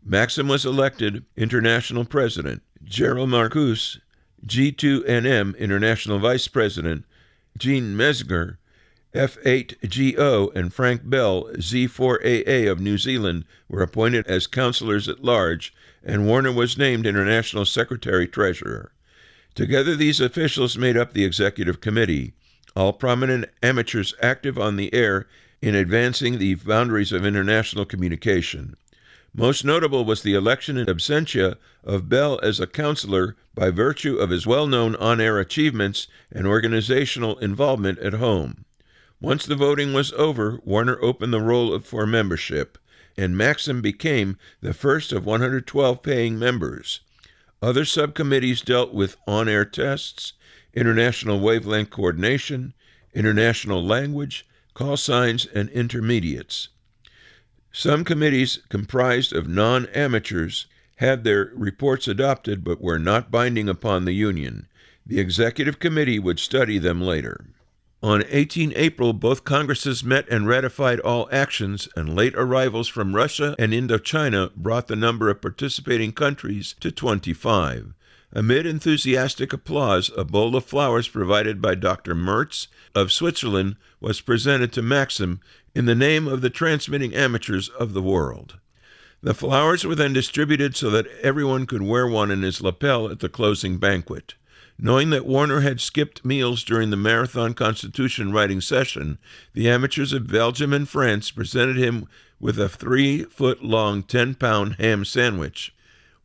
Maxim was elected international president. Gerald Marcus, G2NM international vice president. Jean Mesger, F8GO, and Frank Bell, Z4AA of New Zealand, were appointed as councillors at large, and Warner was named international secretary-treasurer. Together, these officials made up the executive committee, all prominent amateurs active on the air in advancing the boundaries of international communication. Most notable was the election in absentia of Bell as a councillor by virtue of his well-known on-air achievements and organizational involvement at home. Once the voting was over, Warner opened the roll for membership, and Maxim became the first of 112 paying members. Other subcommittees dealt with on-air tests, international wavelength coordination, international language, call signs, and intermediates. Some committees comprised of non-amateurs had their reports adopted but were not binding upon the union. The executive committee would study them later. On 18 April, both Congresses met and ratified all actions, and late arrivals from Russia and Indochina brought the number of participating countries to 25. Amid enthusiastic applause, a bowl of flowers provided by Dr. Mertz of Switzerland was presented to Maxim in the name of the transmitting amateurs of the world. The flowers were then distributed so that everyone could wear one in his lapel at the closing banquet. Knowing that Warner had skipped meals during the Marathon Constitution writing session, the amateurs of Belgium and France presented him with a 3-foot-long, 10-pound ham sandwich.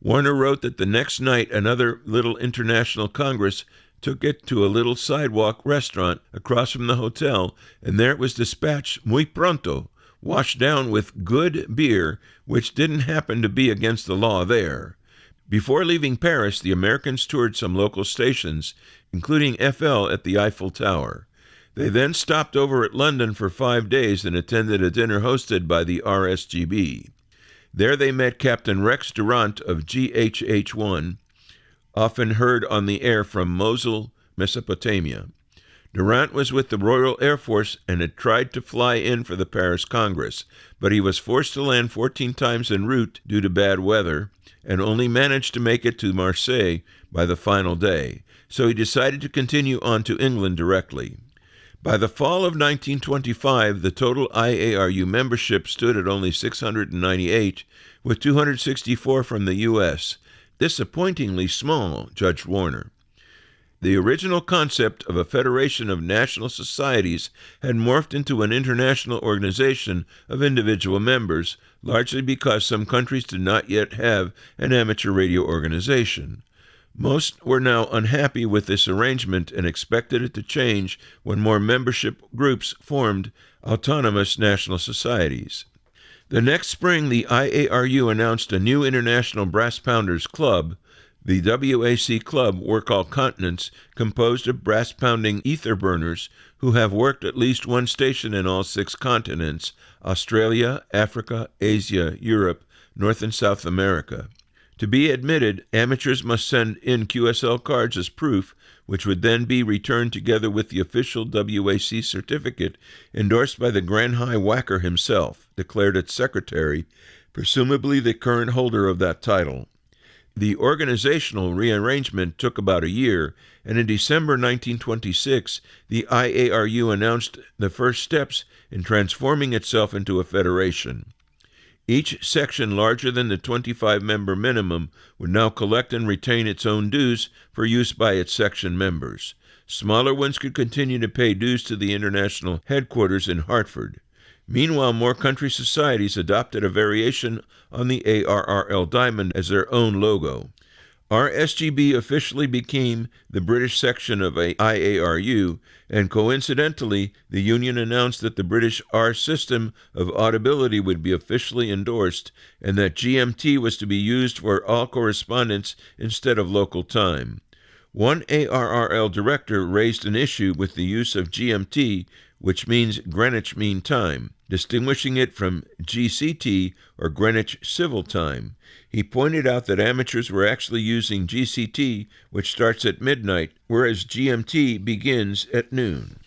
Warner wrote that the next night another little international congress took it to a little sidewalk restaurant across from the hotel, and there it was dispatched muy pronto, washed down with good beer, which didn't happen to be against the law there. Before leaving Paris, the Americans toured some local stations, including FL at the Eiffel Tower. They then stopped over at London for 5 days and attended a dinner hosted by the RSGB. There they met Captain Rex Durant of GHH-1, often heard on the air from Mosul, Mesopotamia. Durant was with the Royal Air Force and had tried to fly in for the Paris Congress, but he was forced to land 14 times en route due to bad weather, and only managed to make it to Marseille by the final day, so he decided to continue on to England directly. By the fall of 1925, the total IARU membership stood at only 698, with 264 from the U.S., disappointingly small, judged Warner. The original concept of a federation of national societies had morphed into an international organization of individual members, largely because some countries did not yet have an amateur radio organization. Most were now unhappy with this arrangement and expected it to change when more membership groups formed autonomous national societies. The next spring, the IARU announced a new International Brass Pounders Club. The WAC Club, Work All Continents, composed of brass-pounding ether burners who have worked at least one station in all 6 continents: Australia, Africa, Asia, Europe, North and South America. To be admitted, amateurs must send in QSL cards as proof, which would then be returned together with the official WAC certificate endorsed by the Grand High Whacker himself, declared its secretary, presumably the current holder of that title. The organizational rearrangement took about a year, and in December 1926, the IARU announced the first steps in transforming itself into a federation. Each section larger than the 25-member minimum would now collect and retain its own dues for use by its section members. Smaller ones could continue to pay dues to the international headquarters in Hartford. Meanwhile, more country societies adopted a variation on the ARRL diamond as their own logo. RSGB officially became the British section of IARU, and coincidentally, the union announced that the British R system of audibility would be officially endorsed, and that GMT was to be used for all correspondence instead of local time. One ARRL director raised an issue with the use of GMT, which means Greenwich Mean Time, distinguishing it from GCT, or Greenwich Civil Time. He pointed out that amateurs were actually using GCT, which starts at midnight, whereas GMT begins at noon.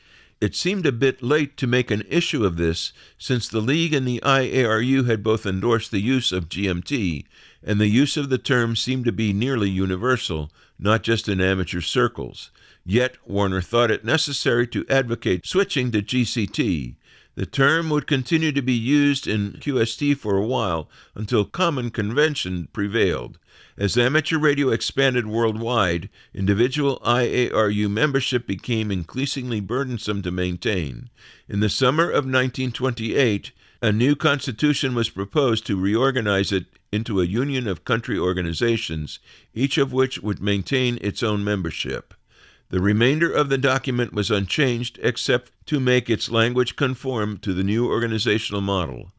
It seemed a bit late to make an issue of this, since the League and the IARU had both endorsed the use of GMT, and the use of the term seemed to be nearly universal, not just in amateur circles. Yet Warner thought it necessary to advocate switching to GCT. The term would continue to be used in QST for a while until common convention prevailed. As amateur radio expanded worldwide, individual IARU membership became increasingly burdensome to maintain. In the summer of 1928, a new constitution was proposed to reorganize it into a union of country organizations, each of which would maintain its own membership. The remainder of the document was unchanged except to make its language conform to the new organizational model.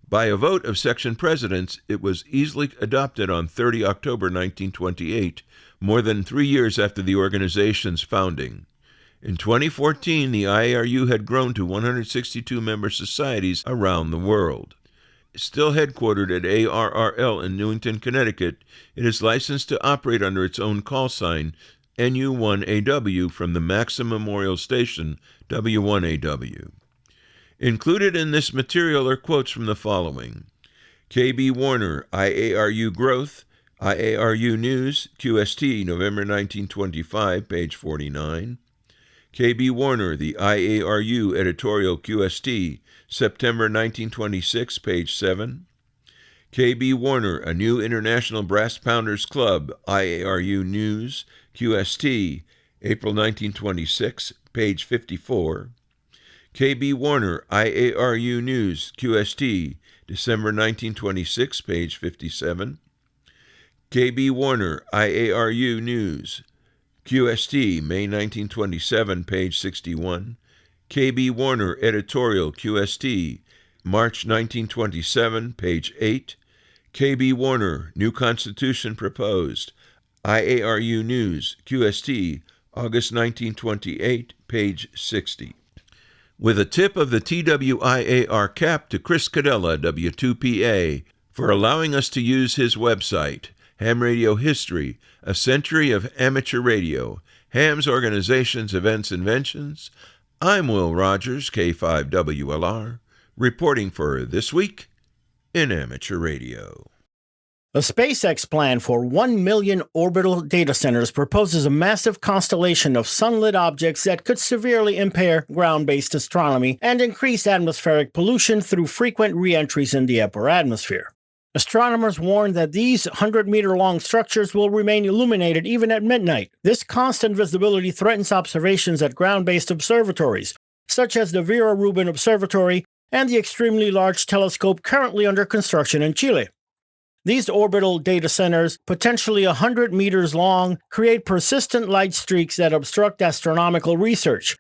By a vote of section presidents, it was easily adopted on 30 October 1928, more than 3 years after the organization's founding. In 2014, the IARU had grown to 162 member societies around the world. Still headquartered at ARRL in Newington, Connecticut, it is licensed to operate under its own call sign, NU1AW, from the Maxim Memorial Station, W1AW. Included in this material are quotes from the following: KB Warner, IARU Growth, IARU News, QST, November 1925, page 49. KB Warner, the IARU Editorial QST, September 1926, page 7. KB Warner, A New International Brass Pounders Club, IARU News, QST, April 1926, page 54. KB Warner, IARU News, QST, December 1926, page 57. KB Warner, IARU News, QST, May 1927, page 61. KB Warner Editorial, QST, March 1927, page 8. KB Warner, New Constitution Proposed, IARU News, QST, August 1928, page 60. With a tip of the TWIAR cap to Chris Cadella, W2PA, for allowing us to use his website, Ham Radio History, A Century of Amateur Radio, Ham's Organizations, Events, Inventions. I'm Will Rogers, K5WLR, reporting for This Week in Amateur Radio.
A SpaceX plan for 1 million orbital data centers proposes a massive constellation of sunlit objects that could severely impair ground-based astronomy and increase atmospheric pollution through frequent re-entries in the upper atmosphere. Astronomers warn that these 100-meter-long structures will remain illuminated even at midnight. This constant visibility threatens observations at ground-based observatories, such as the Vera Rubin Observatory and the extremely large telescope currently under construction in Chile. These orbital data centers, potentially 100 meters long, create persistent light streaks that obstruct astronomical research.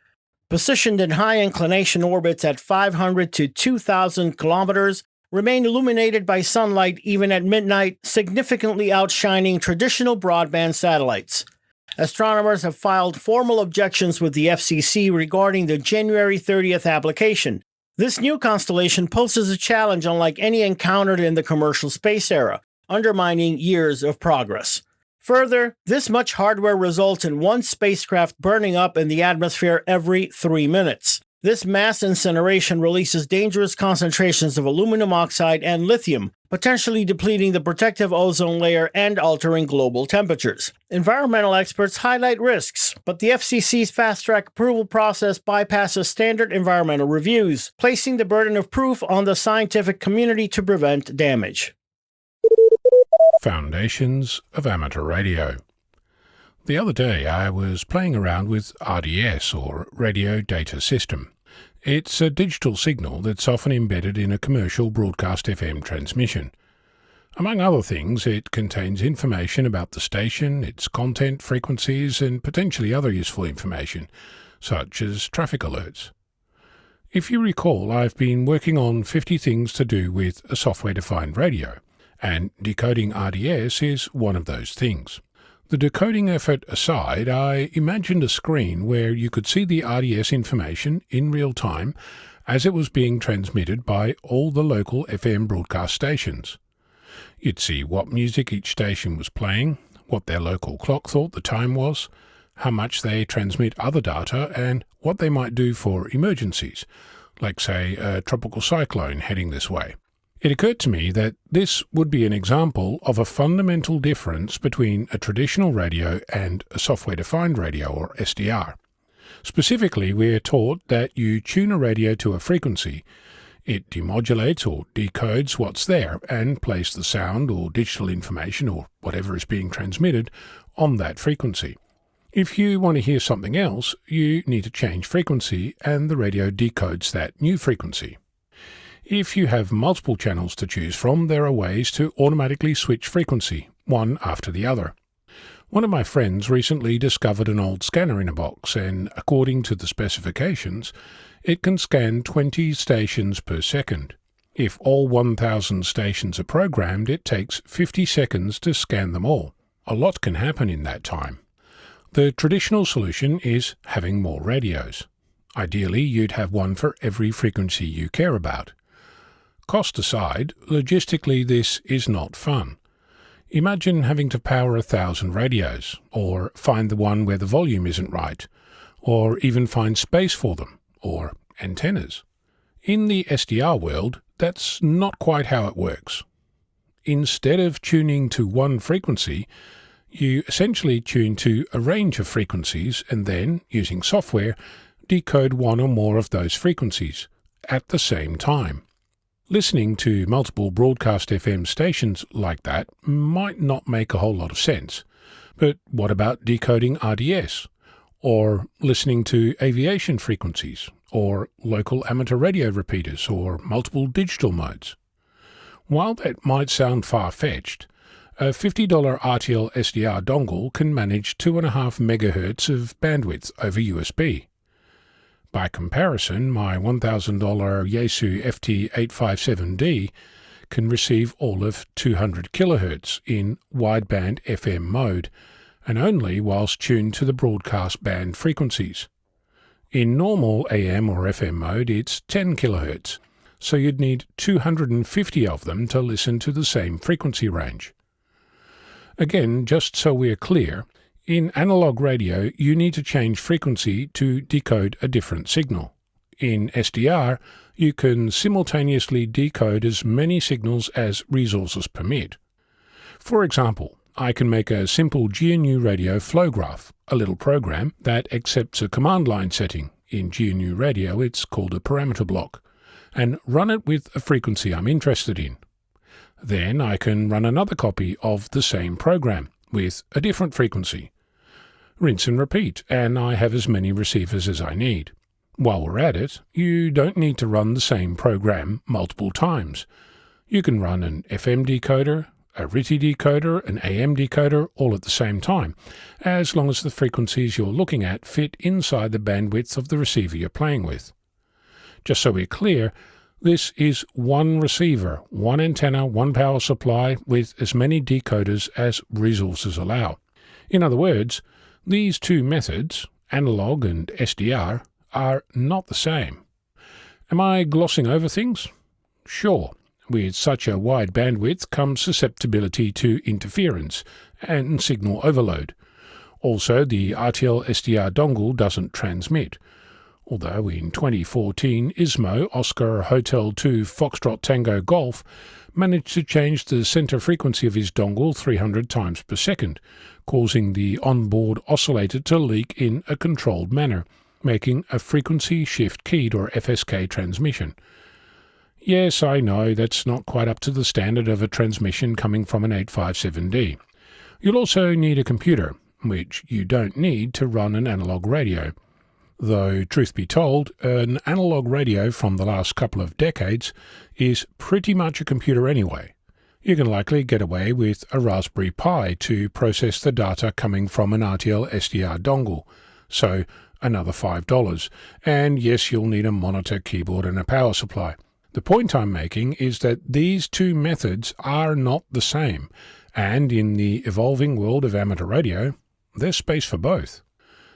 Positioned in high-inclination orbits at 500 to 2,000 kilometers, remain illuminated by sunlight even at midnight, significantly outshining traditional broadband satellites. Astronomers have filed formal objections with the FCC regarding the January 30th application. This new constellation poses a challenge unlike any encountered in the commercial space era, undermining years of progress. Further, this much hardware results in one spacecraft burning up in the atmosphere every 3 minutes. This mass incineration releases dangerous concentrations of aluminum oxide and lithium, potentially depleting the protective ozone layer and altering global temperatures. Environmental experts highlight risks, but the FCC's fast-track approval process bypasses standard environmental reviews, placing the burden of proof on the scientific community to prevent damage.
Foundations of Amateur Radio. The other day I was playing around with RDS, or Radio Data System. It's a digital signal that's often embedded in a commercial broadcast FM transmission. Among other things, it contains information about the station, its content, frequencies, and potentially other useful information, such as traffic alerts. If you recall, I've been working on 50 things to do with a software-defined radio, and decoding RDS is one of those things. The decoding effort aside, I imagined a screen where you could see the RDS information in real time as it was being transmitted by all the local FM broadcast stations. You'd see what music each station was playing, what their local clock thought the time was, how much they transmit other data, and what they might do for emergencies, like, say, a tropical cyclone heading this way. It occurred to me that this would be an example of a fundamental difference between a traditional radio and a software-defined radio, or SDR. Specifically, we're taught that you tune a radio to a frequency, it demodulates or decodes what's there, and plays the sound or digital information or whatever is being transmitted on that frequency. If you want to hear something else, you need to change frequency, and the radio decodes that new frequency. If you have multiple channels to choose from, there are ways to automatically switch frequency, one after the other. One of my friends recently discovered an old scanner in a box, and according to the specifications, it can scan 20 stations per second. If all 1,000 stations are programmed, it takes 50 seconds to scan them all. A lot can happen in that time. The traditional solution is having more radios. Ideally, you'd have one for every frequency you care about. Cost aside, logistically this is not fun. Imagine having to power 1,000 radios, or find the one where the volume isn't right, or even find space for them, or antennas. In the SDR world, that's not quite how it works. Instead of tuning to one frequency, you essentially tune to a range of frequencies and then, using software, decode one or more of those frequencies at the same time. Listening to multiple broadcast FM stations like that might not make a whole lot of sense. But what about decoding RDS? Or listening to aviation frequencies? Or local amateur radio repeaters? Or multiple digital modes? While that might sound far-fetched, a $50 RTL SDR dongle can manage 2.5 MHz of bandwidth over USB. By comparison, my $1,000 Yaesu FT857D can receive all of 200 kHz in wideband FM mode, and only whilst tuned to the broadcast band frequencies. In normal AM or FM mode, it's 10 kHz, so you'd need 250 of them to listen to the same frequency range. Again, just so we're clear, in analog radio, you need to change frequency to decode a different signal. In SDR, you can simultaneously decode as many signals as resources permit. For example, I can make a simple GNU radio flow graph, a little program that accepts a command line setting. In GNU radio, it's called a parameter block, and run it with a frequency I'm interested in. Then I can run another copy of the same program with a different frequency. Rinse and repeat, and I have as many receivers as I need. While we're at it, you don't need to run the same program multiple times. You can run an FM decoder, a RTTY decoder, an AM decoder, all at the same time, as long as the frequencies you're looking at fit inside the bandwidth of the receiver you're playing with. Just so we're clear, this is one receiver, one antenna, one power supply with as many decoders as resources allow. In other words, these two methods, analog and SDR, are not the same. Am I glossing over things? Sure. With such a wide bandwidth comes susceptibility to interference and signal overload. Also, the RTL SDR dongle doesn't transmit, although in 2014 Ismo Oscar Hotel 2 Foxtrot Tango Golf managed to change the center frequency of his dongle 300 times per second, causing the onboard oscillator to leak in a controlled manner, making a frequency shift keyed or FSK transmission. Yes, I know that's not quite up to the standard of a transmission coming from an 857D. You'll also need a computer, which you don't need to run an analog radio. Though, truth be told, an analog radio from the last couple of decades is pretty much a computer anyway. You can likely get away with a Raspberry Pi to process the data coming from an RTL SDR dongle, so another $5. And yes, you'll need a monitor, keyboard and a power supply. The point I'm making is that these two methods are not the same, and in the evolving world of amateur radio, there's space for both.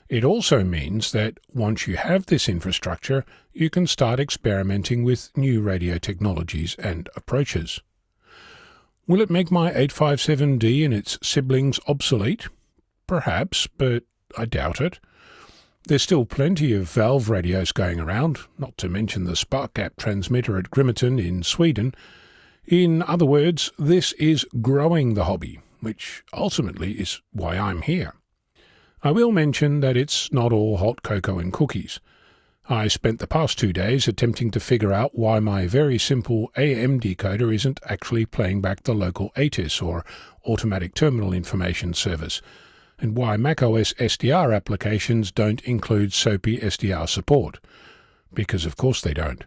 It also means that once you have this infrastructure, you can start experimenting with new radio technologies and approaches. Will it make my 857D and its siblings obsolete? Perhaps, but I doubt it. There's still plenty of valve radios going around, not to mention the SparkGap transmitter at Grimeton in Sweden. In other words, this is growing the hobby, which ultimately is why I'm here. I will mention that it's not all hot cocoa and cookies. I spent the past 2 days attempting to figure out why my very simple AM decoder isn't actually playing back the local ATIS or Automatic Terminal Information Service, and why macOS SDR applications don't include SOAPy SDR support. Because of course they don't.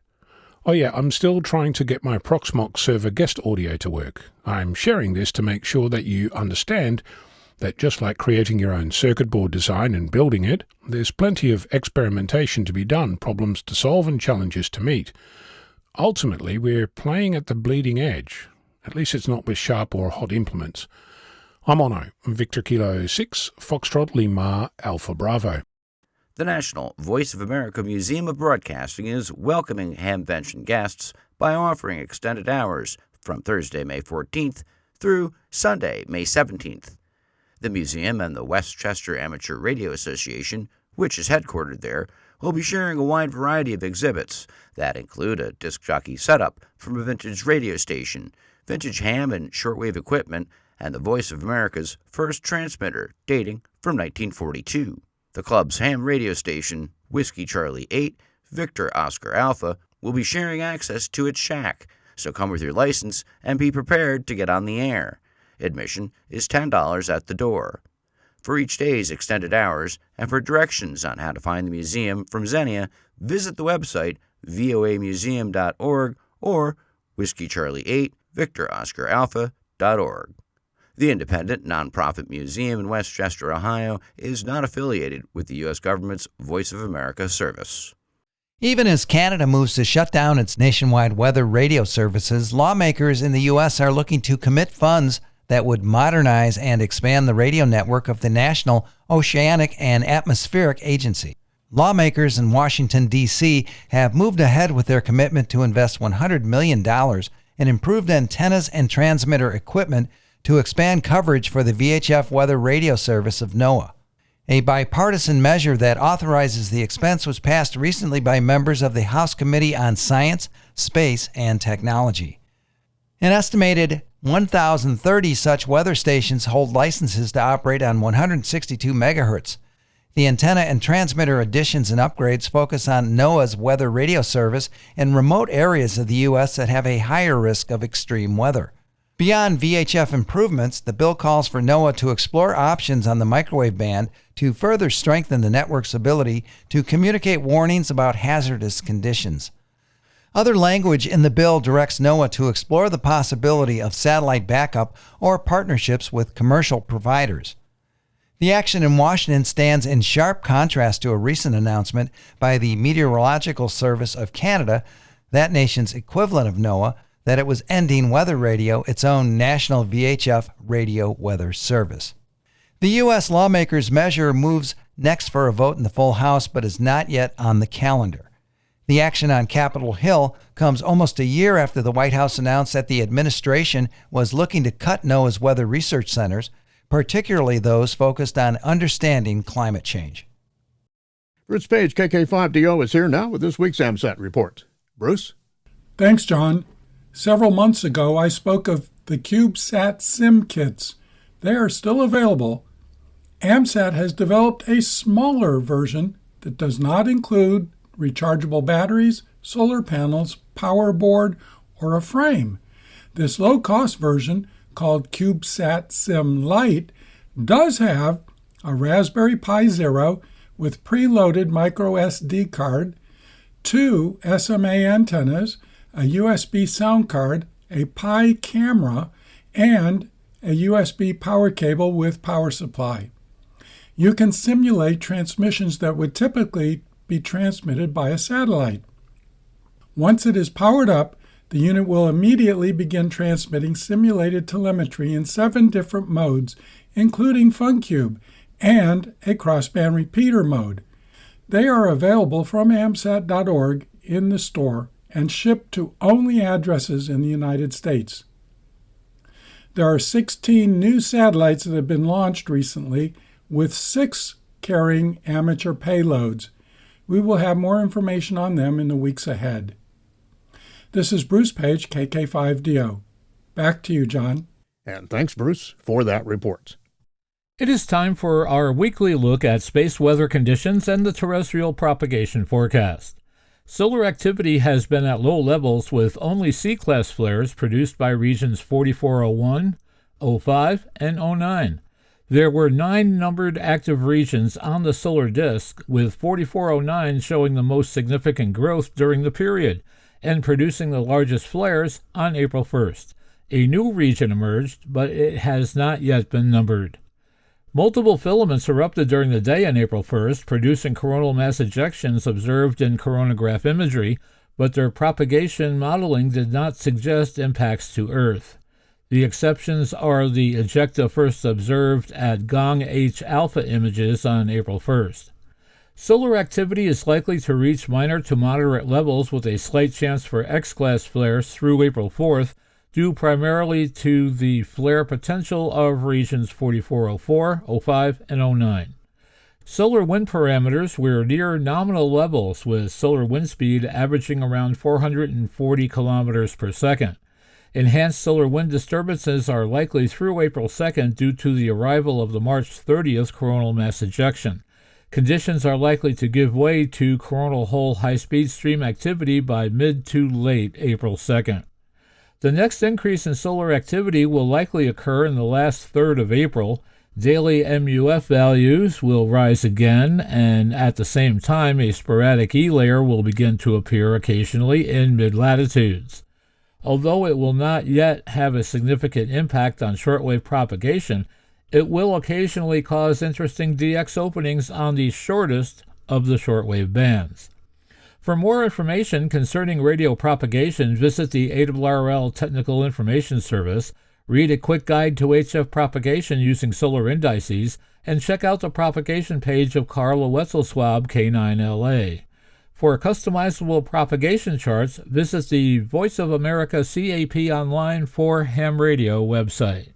Oh yeah, I'm still trying to get my Proxmox server guest audio to work. I'm sharing this to make sure that you understand that just like creating your own circuit board design and building it, there's plenty of experimentation to be done, problems to solve and challenges to meet. Ultimately, we're playing at the bleeding edge. At least it's not with sharp or hot implements. I'm Ono, Victor Kilo 6, Foxtrot Lima, Alpha Bravo.
The National Voice of America Museum of Broadcasting is welcoming Hamvention guests by offering extended hours from Thursday, May 14th through Sunday, May 17th. The museum and the Westchester Amateur Radio Association, which is headquartered there, will be sharing a wide variety of exhibits that include a disc jockey setup from a vintage radio station, vintage ham and shortwave equipment, and the Voice of America's first transmitter dating from 1942. The club's ham radio station, Whiskey Charlie 8, Victor Oscar Alpha, will be sharing access to its shack, so come with your license and be prepared to get on the air. Admission is $10 at the door. For each day's extended hours and for directions on how to find the museum from Xenia, visit the website voamuseum.org or Whiskey Charlie 8, Victor Oscar Alpha.org. The independent nonprofit museum in Westchester, Ohio, is not affiliated with the U.S. government's Voice of America service.
Even as Canada moves to shut down its nationwide weather radio services, lawmakers in the U.S. are looking to commit funds that would modernize and expand the radio network of the National Oceanic and Atmospheric Agency. Lawmakers in Washington, D.C. have moved ahead with their commitment to invest $100 million in improved antennas and transmitter equipment to expand coverage for the VHF weather radio service of NOAA. A bipartisan measure that authorizes the expense was passed recently by members of the House Committee on Science, Space, and Technology. An estimated 1,030 such weather stations hold licenses to operate on 162 megahertz. The antenna and transmitter additions and upgrades focus on NOAA's weather radio service in remote areas of the U.S. that have a higher risk of extreme weather. Beyond VHF improvements, the bill calls for NOAA to explore options on the microwave band to further strengthen the network's ability to communicate warnings about hazardous conditions. Other language in the bill directs NOAA to explore the possibility of satellite backup or partnerships with commercial providers. The action in Washington stands in sharp contrast to a recent announcement by the Meteorological Service of Canada, that nation's equivalent of NOAA, that it was ending weather radio, its own national VHF radio weather service. The U.S. lawmakers' measure moves next for a vote in the full House, but is not yet on the calendar. The action on Capitol Hill comes almost a year after the White House announced that the administration was looking to cut NOAA's weather research centers, particularly those focused on understanding climate change.
Bruce Page, KK5DO, is here now with this week's AMSAT report. Bruce?
Thanks, John. Several months ago, I spoke of the CubeSat sim kits. They are still available. AMSAT has developed a smaller version that does not include rechargeable batteries, solar panels, power board, or a frame. This low-cost version, called CubeSat Sim Lite, does have a Raspberry Pi Zero with preloaded micro SD card, 2 SMA antennas, a USB sound card, a Pi camera, and a USB power cable with power supply. You can simulate transmissions that would typically be transmitted by a satellite. Once it is powered up, the unit will immediately begin transmitting simulated telemetry in 7 different modes, including FunCube and a crossband repeater mode. They are available from AMSAT.org in the store and shipped to only addresses in the United States. There are 16 new satellites that have been launched recently, with 6 carrying amateur payloads. We will have more information on them in the weeks ahead. This is Bruce Page, KK5DO. Back to you, John.
And thanks, Bruce, for that report.
It is time for our weekly look at space weather conditions and the terrestrial propagation forecast. Solar activity has been at low levels with only C-class flares produced by regions 4401, 05, and 09. There were 9 numbered active regions on the solar disk, with 4409 showing the most significant growth during the period and producing the largest flares on April 1st. A new region emerged, but it has not yet been numbered. Multiple filaments erupted during the day on April 1st, producing coronal mass ejections observed in coronagraph imagery, but their propagation modeling did not suggest impacts to Earth. The exceptions are the ejecta first observed at Gong H alpha images on April 1st. Solar activity is likely to reach minor to moderate levels with a slight chance for X-class flares through April 4th, due primarily to the flare potential of regions 4404, 05, and 09. Solar wind parameters were near nominal levels, with solar wind speed averaging around 440 kilometers per second. Enhanced solar wind disturbances are likely through April 2nd due to the arrival of the March 30th coronal mass ejection. Conditions are likely to give way to coronal hole high-speed stream activity by mid to late April 2nd. The next increase in solar activity will likely occur in the last third of April. Daily MUF values will rise again, and at the same time a sporadic E-layer will begin to appear occasionally in mid-latitudes. Although it will not yet have a significant impact on shortwave propagation, it will occasionally cause interesting DX openings on the shortest of the shortwave bands. For more information concerning radio propagation, visit the ARRL Technical Information Service, read a quick guide to HF propagation using solar indices, and check out the propagation page of Carla Wetzel-Swab K9LA. For customizable propagation charts, visit the Voice of America CAP Online for Ham Radio website.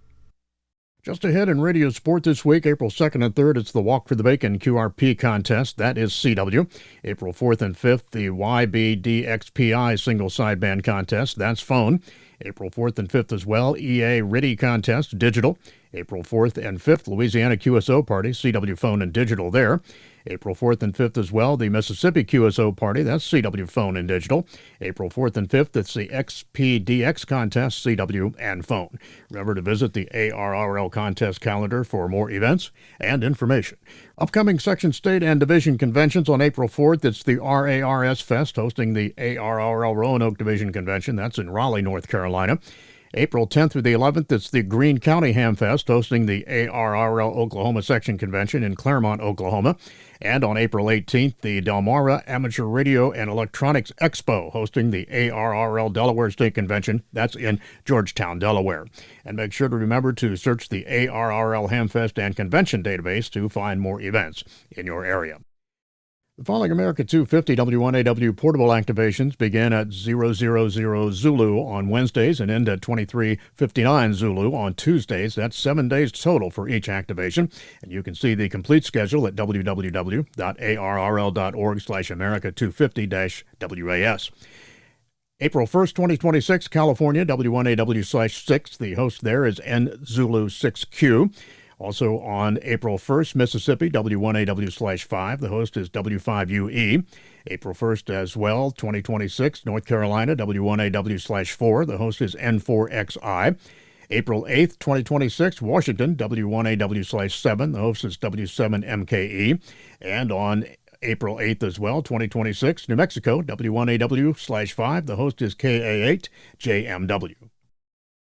Just ahead in radio sport this week, April 2nd and 3rd, it's the Walk for the Bacon QRP contest. That is CW. April 4th and 5th, the YBDXPI single sideband contest. That's phone. April 4th and 5th as well, EA RIDI contest, digital. April 4th and 5th, Louisiana QSO party, CW phone and digital there. April 4th and 5th as well, the Mississippi QSO party, that's CW phone and digital. April 4th and 5th, it's the XPDX contest, CW and phone. Remember to visit the ARRL contest calendar for more events and information. Upcoming section, state, and division conventions on April 4th, it's the RARS Fest hosting the ARRL Roanoke Division Convention. That's in Raleigh, North Carolina. April 10th through the 11th, it's the Greene County Hamfest hosting the ARRL Oklahoma Section Convention in Claremont, Oklahoma. And on April 18th, the Delmarva Amateur Radio and Electronics Expo hosting the ARRL Delaware State Convention. That's in Georgetown, Delaware. And make sure to remember to search the ARRL Hamfest and Convention database to find more events in your area. The following America 250 W1AW portable activations begin at 000 Zulu on Wednesdays and end at 2359 Zulu on Tuesdays. That's 7 days total for each activation. And you can see the complete schedule at www.arrl.org/America250-WAS. April 1st, 2026, California, W1AW/6. The host there is NZulu6Q. Also on April 1st, Mississippi, W1AW/5. The host is W5UE. April 1st as well, 2026, North Carolina, W1AW/4. The host is N4XI. April 8th, 2026, Washington, W1AW/7. The host is W7MKE. And on April 8th as well, 2026, New Mexico, W1AW/5. The host is KA8JMW.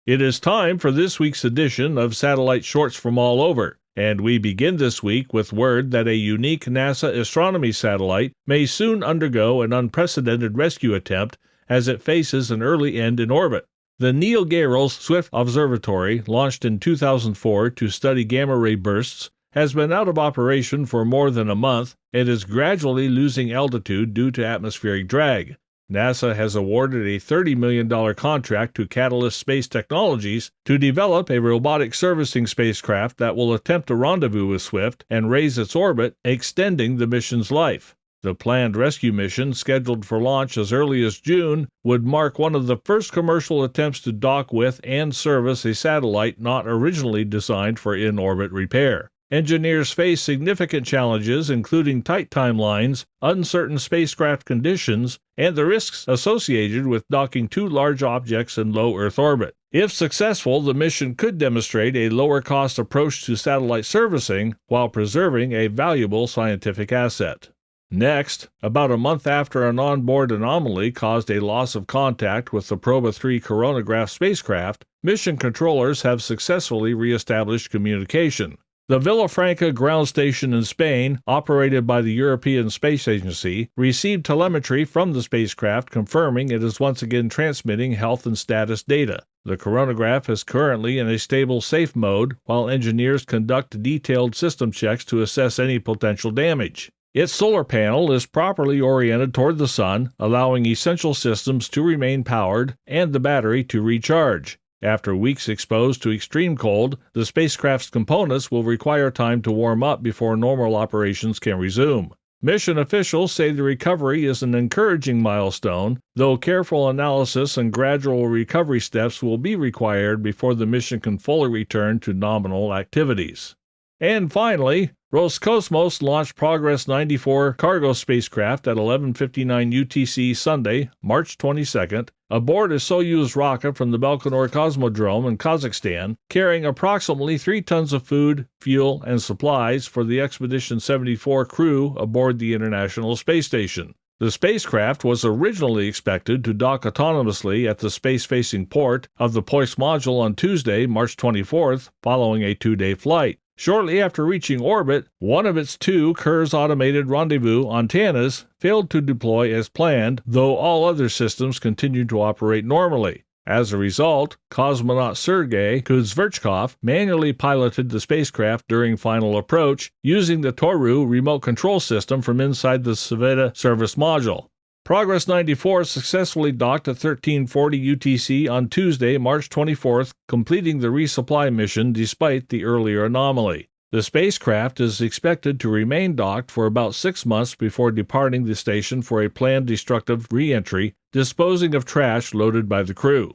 It is time for this week's edition of Satellite Shorts from All Over, and we begin this week with word that a unique NASA astronomy satellite may soon undergo an unprecedented rescue attempt as it faces an early end in orbit. The Neil Gehrels Swift Observatory, launched in 2004 to study gamma-ray bursts, has been out of operation for more than a month and is gradually losing altitude due to atmospheric drag. NASA has awarded a $30 million contract to Catalyst Space Technologies to develop a robotic servicing spacecraft that will attempt a rendezvous with Swift and raise its orbit, extending the mission's life. The planned rescue mission, scheduled for launch as early as June, would mark one of the first commercial attempts to dock with and service a satellite not originally designed for in-orbit repair. Engineers face significant challenges, including tight timelines, uncertain spacecraft conditions, and the risks associated with docking two large objects in low Earth orbit. If successful, the mission could demonstrate a lower-cost approach to satellite servicing while preserving a valuable scientific asset. Next, about a month after an onboard anomaly caused a loss of contact with the Proba 3 coronagraph spacecraft, mission controllers have successfully reestablished communication. The Villafranca ground station in Spain, operated by the European Space Agency, received telemetry from the spacecraft confirming it is once again transmitting health and status data. The coronagraph is currently in a stable safe mode while engineers conduct detailed system checks to assess any potential damage. Its solar panel is properly oriented toward the sun, allowing essential systems to remain powered and the battery to recharge. After weeks exposed to extreme cold, the spacecraft's components will require time to warm up before normal operations can resume. Mission officials say the recovery is an encouraging milestone, though careful analysis and gradual recovery steps will be required before the mission can fully return to nominal activities. And finally, Roscosmos launched Progress 94 cargo spacecraft at 11:59 UTC Sunday, March 22nd, aboard a Soyuz rocket from the Baikonur Cosmodrome in Kazakhstan, carrying approximately 3 tons of food, fuel, and supplies for the Expedition 74 crew aboard the International Space Station. The spacecraft was originally expected to dock autonomously at the space-facing port of the Poisk module on Tuesday, March 24th, following a 2-day flight. Shortly after reaching orbit, one of its 2 Kurs automated rendezvous antennas failed to deploy as planned, though all other systems continued to operate normally. As a result, cosmonaut Sergei Kuzverchkov manually piloted the spacecraft during final approach, using the Toru remote control system from inside the Sveta service module. Progress 94 successfully docked at 1340 UTC on Tuesday, March 24th, completing the resupply mission despite the earlier anomaly. The spacecraft is expected to remain docked for about 6 months before departing the station for a planned destructive re-entry, disposing of trash loaded by the crew.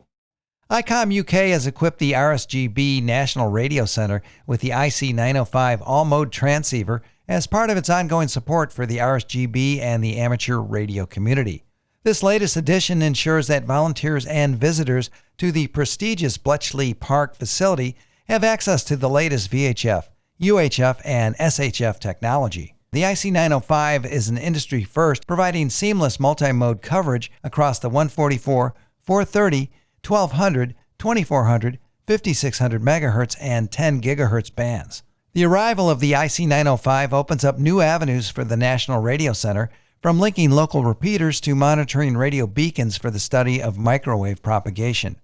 ICOM UK has equipped the RSGB National Radio Center with the IC905 all-mode transceiver as part of its ongoing support for the RSGB and the amateur radio community. This latest edition ensures that volunteers and visitors to the prestigious Bletchley Park facility have access to the latest VHF, UHF, and SHF technology. The IC905 is an industry first, providing seamless multi-mode coverage across the 144, 430, 1200, 2400, 5600 MHz, and 10 GHz bands. The arrival of the IC905 opens up new avenues for the National Radio Center, from linking local repeaters to monitoring radio beacons for the study of microwave propagation.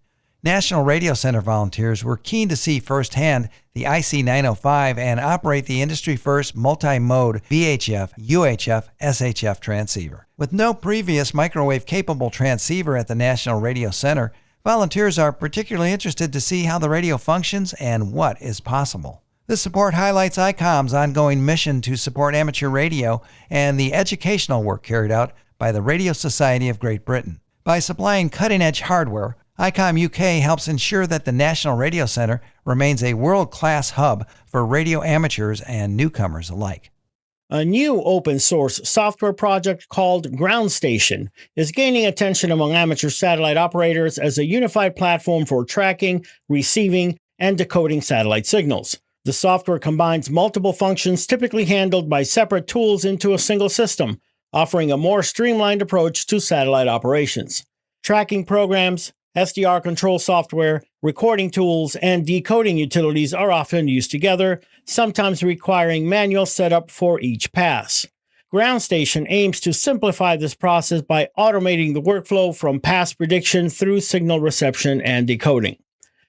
National Radio Center volunteers were keen to see firsthand the IC905 and operate the industry-first multi-mode VHF, UHF, SHF transceiver. With no previous microwave-capable transceiver at the National Radio Center, volunteers are particularly interested to see how the radio functions and what is possible. This support highlights ICOM's ongoing mission to support amateur radio and the educational work carried out by the Radio Society of Great Britain. By supplying cutting-edge hardware, ICOM UK helps ensure that the National Radio Center remains a world-class hub for radio amateurs and newcomers alike.
A new open-source software project called Ground Station is gaining attention among amateur satellite operators as a unified platform for tracking, receiving, and decoding satellite signals. The software combines multiple functions typically handled by separate tools into a single system, offering a more streamlined approach to satellite operations. Tracking programs, SDR control software, recording tools, and decoding utilities are often used together, sometimes requiring manual setup for each pass. Ground Station aims to simplify this process by automating the workflow from pass prediction through signal reception and decoding.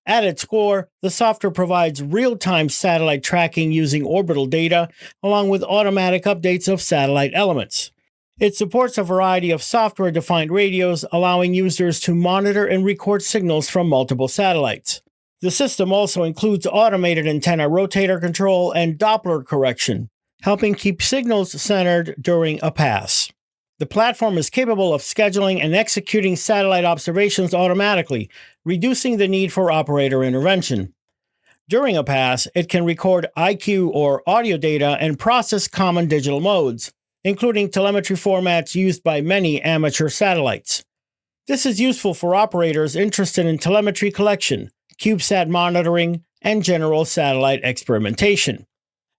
At its core, the software provides real-time satellite tracking using orbital data, along with automatic updates of satellite elements. It supports a variety of software-defined radios, allowing users to monitor and record signals from multiple satellites. The system also includes automated antenna rotator control and Doppler correction, helping keep signals centered during a pass. The platform is capable of scheduling and executing satellite observations automatically, reducing the need for operator intervention. During a pass, it can record IQ or audio data and process common digital modes, including telemetry formats used by many amateur satellites. This is useful for operators interested in telemetry collection, CubeSat monitoring, and general satellite experimentation.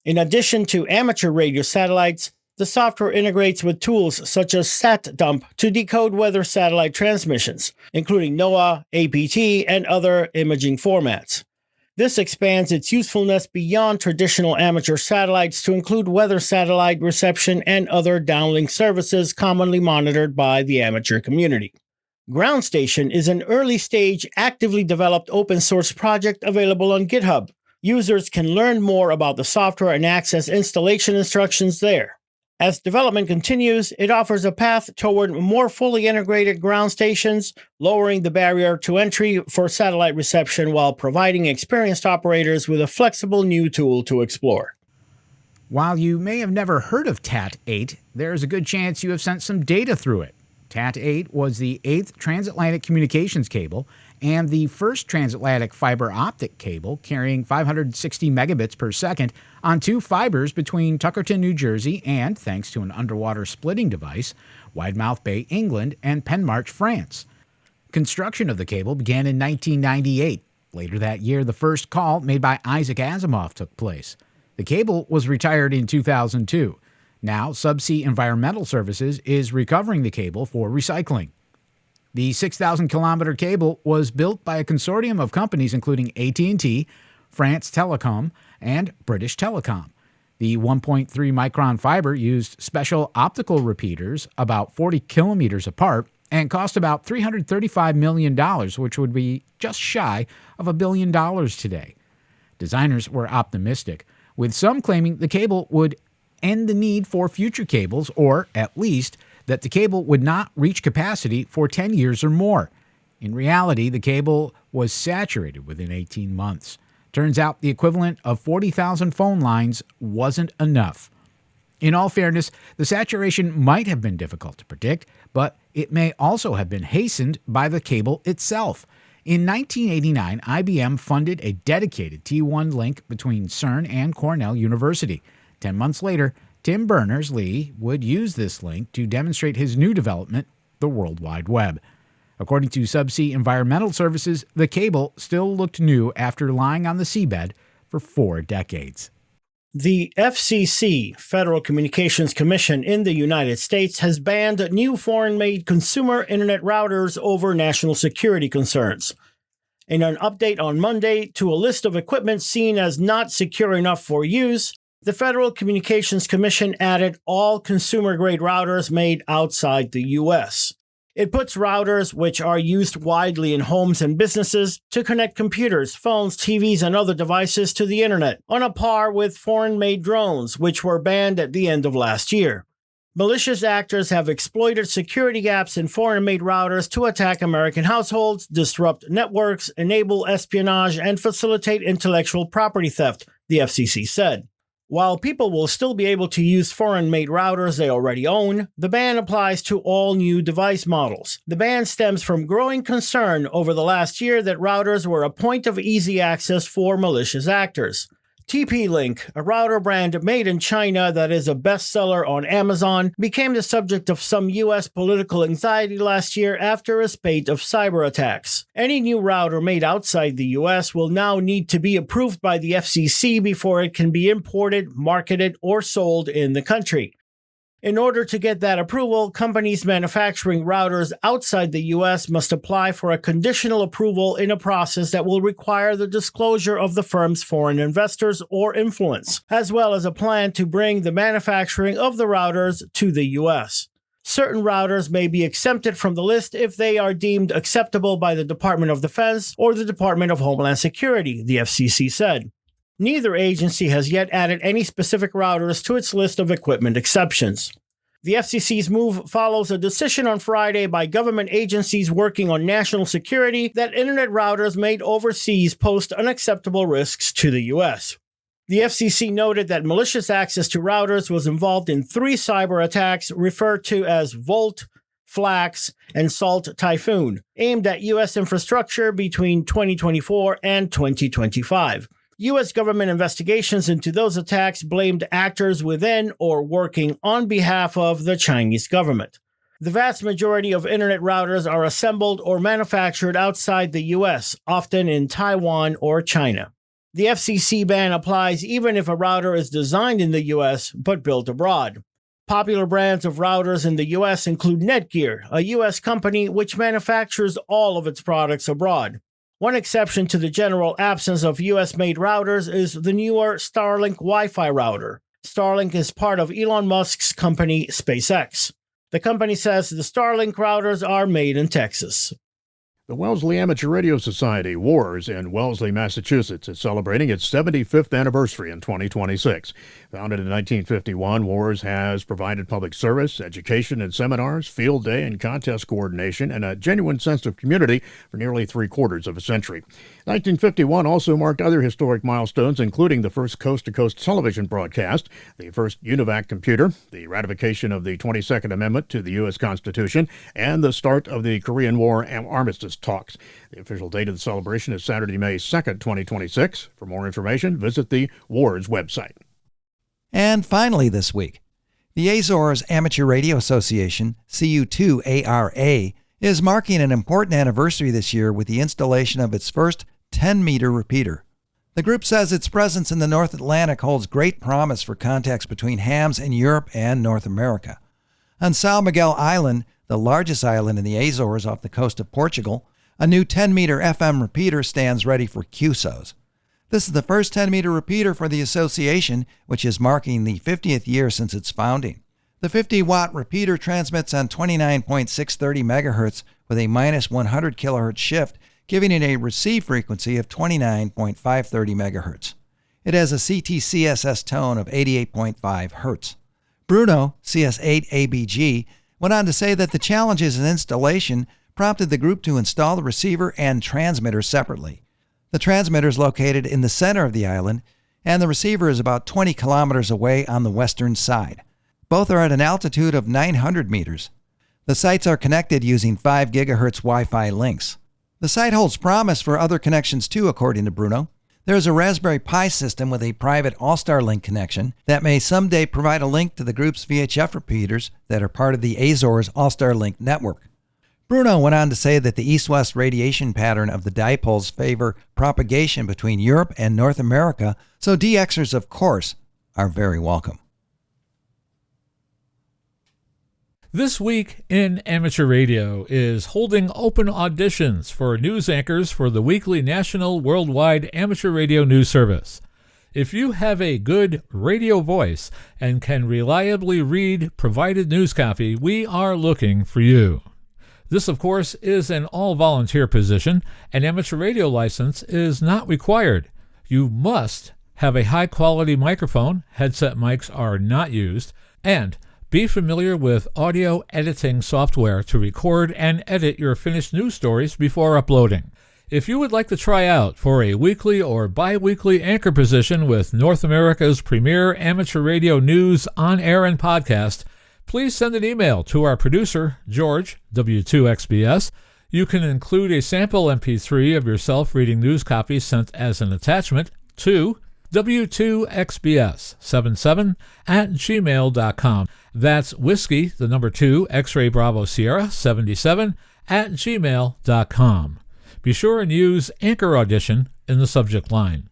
In addition to amateur radio satellites, the software integrates with tools such as SatDump to decode weather satellite transmissions, including NOAA, APT, and other imaging formats. This expands its usefulness beyond traditional amateur satellites to include weather satellite reception and other downlink services commonly monitored by the amateur community. Ground Station is an early-stage, actively developed open-source project available on GitHub. Users can learn more about the software and access installation instructions there. As development continues, it offers a path toward more fully integrated ground stations, lowering the barrier to entry for satellite reception while providing experienced operators with a flexible new tool to explore.
While you may have never heard of TAT-8, there's a good chance you have sent some data through it. TAT-8 was the 8th transatlantic communications cable and the first transatlantic fiber optic cable carrying 560 megabits per second on 2 fibers between Tuckerton, New Jersey and, thanks to an underwater splitting device, Widemouth Bay, England and Penmarch, France. Construction of the cable began in 1998. Later that year, the first call made by Isaac Asimov took place. The cable was retired in 2002. Now, Subsea Environmental Services is recovering the cable for recycling. The 6,000-kilometer cable was built by a consortium of companies including AT&T, France Telecom, and British Telecom. The 1.3-micron fiber used special optical repeaters about 40 kilometers apart and cost about $335 million, which would be just shy of $1 billion today. Designers were optimistic, with some claiming the cable would end the need for future cables, or at least that the cable would not reach capacity for 10 years or more. In reality, the cable was saturated within 18 months. Turns out the equivalent of 40,000 phone lines wasn't enough. In all fairness, the saturation might have been difficult to predict, but it may also have been hastened by the cable itself. In 1989, IBM funded a dedicated T1 link between CERN and Cornell University. 10 months later, Tim Berners-Lee would use this link to demonstrate his new development, the World Wide Web. According to Subsea Environmental Services, the cable still looked new after lying on the seabed for 4 decades.
The FCC, Federal Communications Commission in the United States, has banned new foreign-made consumer internet routers over national security concerns. In an update on Monday to a list of equipment seen as not secure enough for use, the Federal Communications Commission added all consumer-grade routers made outside the U.S. It puts routers, which are used widely in homes and businesses to connect computers, phones, TVs, and other devices to the internet, on a par with foreign-made drones, which were banned at the end of last year. Malicious actors have exploited security gaps in foreign-made routers to attack American households, disrupt networks, enable espionage, and facilitate intellectual property theft, the FCC said. While people will still be able to use foreign-made routers they already own, the ban applies to all new device models. The ban stems from growing concern over the last year that routers were a point of easy access for malicious actors. TP-Link, a router brand made in China that is a bestseller on Amazon, became the subject of some U.S. political anxiety last year after a spate of cyber attacks. Any new router made outside the U.S. will now need to be approved by the FCC before it can be imported, marketed, or sold in the country. In order to get that approval, companies manufacturing routers outside the U.S. must apply for a conditional approval in a process that will require the disclosure of the firm's foreign investors or influence, as well as a plan to bring the manufacturing of the routers to the U.S. Certain routers may be exempted from the list if they are deemed acceptable by the Department of Defense or the Department of Homeland Security, the FCC said. Neither agency has yet added any specific routers to its list of equipment exceptions. The FCC's move follows a decision on Friday by government agencies working on national security that internet routers made overseas pose unacceptable risks to the U.S. The FCC noted that malicious access to routers was involved in 3 cyber attacks referred to as Volt, Flax, and Salt Typhoon, aimed at U.S. infrastructure between 2024 and 2025. U.S. government investigations into those attacks blamed actors within or working on behalf of the Chinese government. The vast majority of internet routers are assembled or manufactured outside the U.S., often in Taiwan or China. The FCC ban applies even if a router is designed in the U.S. but built abroad. Popular brands of routers in the U.S. include Netgear, a U.S. company which manufactures all of its products abroad. One exception to the general absence of US-made routers is the newer Starlink Wi-Fi router. Starlink is part of Elon Musk's company SpaceX. The company says the Starlink routers are made in Texas.
The Wellesley Amateur Radio Society, WARS, in Wellesley, Massachusetts, is celebrating its 75th anniversary in 2026. Founded in 1951, WARS has provided public service, education and seminars, field day and contest coordination, and a genuine sense of community for nearly three-quarters of a century. 1951 also marked other historic milestones, including the first coast-to-coast television broadcast, the first UNIVAC computer, the ratification of the 22nd Amendment to the U.S. Constitution, and the start of the Korean War armistice talks. The official date of the celebration is Saturday, May 2nd, 2026. For more information, visit the WARS website.
And finally this week, the Azores Amateur Radio Association, CU2ARA, is marking an important anniversary this year with the installation of its first 10-meter repeater. The group says its presence in the North Atlantic holds great promise for contacts between hams in Europe and North America. On São Miguel Island, the largest island in the Azores off the coast of Portugal, a new 10-meter FM repeater stands ready for QSOs. This is the first 10-meter repeater for the association, which is marking the 50th year since its founding. The 50-watt repeater transmits on 29.630 MHz with a minus 100 kHz shift, giving it a receive frequency of 29.530 MHz. It has a CT-CSS tone of 88.5 Hz. Bruno, CS8ABG, went on to say that the challenges in installation prompted the group to install the receiver and transmitter separately. The transmitter is located in the center of the island, and the receiver is about 20 kilometers away on the western side. Both are at an altitude of 900 meters. The sites are connected using 5 GHz Wi-Fi links. The site holds promise for other connections too, according to Bruno. There is a Raspberry Pi system with a private All-Star Link connection that may someday provide a link to the group's VHF repeaters that are part of the Azores All-Star Link network. Bruno went on to say that the east-west radiation pattern of the dipoles favor propagation between Europe and North America, so DXers, of course, are very welcome.
This Week in Amateur Radio is holding open auditions for news anchors for the weekly national worldwide amateur radio news service. If you have a good radio voice and can reliably read provided news copy, we are looking for you. This, of course, is an all-volunteer position. An amateur radio license is not required. You must have a high-quality microphone, headset mics are not used, and be familiar with audio editing software to record and edit your finished news stories before uploading. If you would like to try out for a weekly or bi-weekly anchor position with North America's premier amateur radio news on air and podcast, please send an email to our producer, George, W2XBS. You can include a sample MP3 of yourself reading news copy sent as an attachment to W2XBS77@gmail.com. That's whiskey, the number 2, X-ray Bravo Sierra 77@gmail.com. Be sure and use Anchor Audition in the subject line.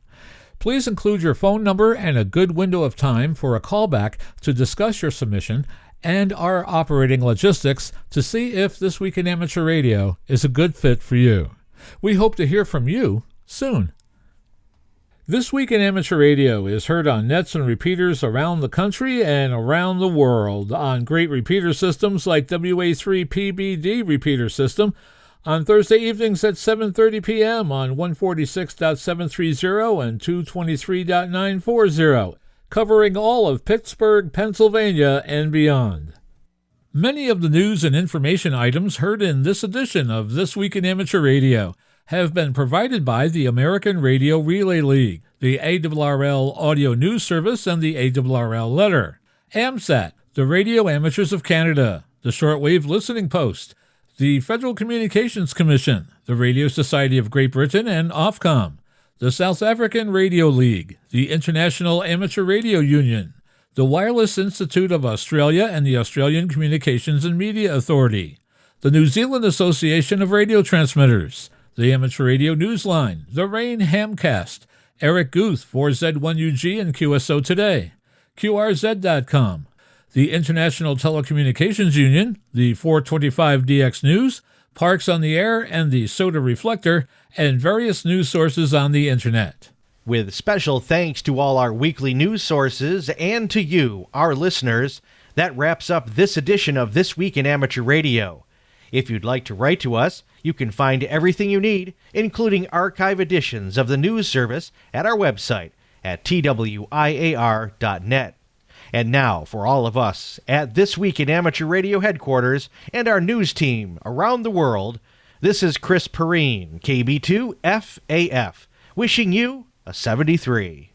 Please include your phone number and a good window of time for a callback to discuss your submission and our operating logistics to see if This Week in Amateur Radio is a good fit for you. We hope to hear from you soon. This Week in Amateur Radio is heard on nets and repeaters around the country and around the world on great repeater systems like WA3PBD repeater system, on Thursday evenings at 7:30 p.m. on 146.730 and 223.940, covering all of Pittsburgh, Pennsylvania, and beyond. Many of the news and information items heard in this edition of This Week in Amateur Radio have been provided by the American Radio Relay League, the ARRL Audio News Service, and the ARRL Letter, AMSAT, the Radio Amateurs of Canada, the Shortwave Listening Post, the Federal Communications Commission, the Radio Society of Great Britain, and Ofcom, the South African Radio League, the International Amateur Radio Union, the Wireless Institute of Australia and the Australian Communications and Media Authority, the New Zealand Association of Radio Transmitters, the Amateur Radio Newsline, the Rain Hamcast, Eric Guth, 4Z1UG and QSO Today, QRZ.com, the International Telecommunications Union, the 425DX News, Parks on the Air and the Soda Reflector, and various news sources on the Internet.
With special thanks to all our weekly news sources and to you, our listeners, that wraps up this edition of This Week in Amateur Radio. If you'd like to write to us, you can find everything you need, including archive editions of the news service, at our website at twiar.net. And now, for all of us at This Week in Amateur Radio headquarters and our news team around the world, this is Chris Perrine, KB2FAF, wishing you a 73.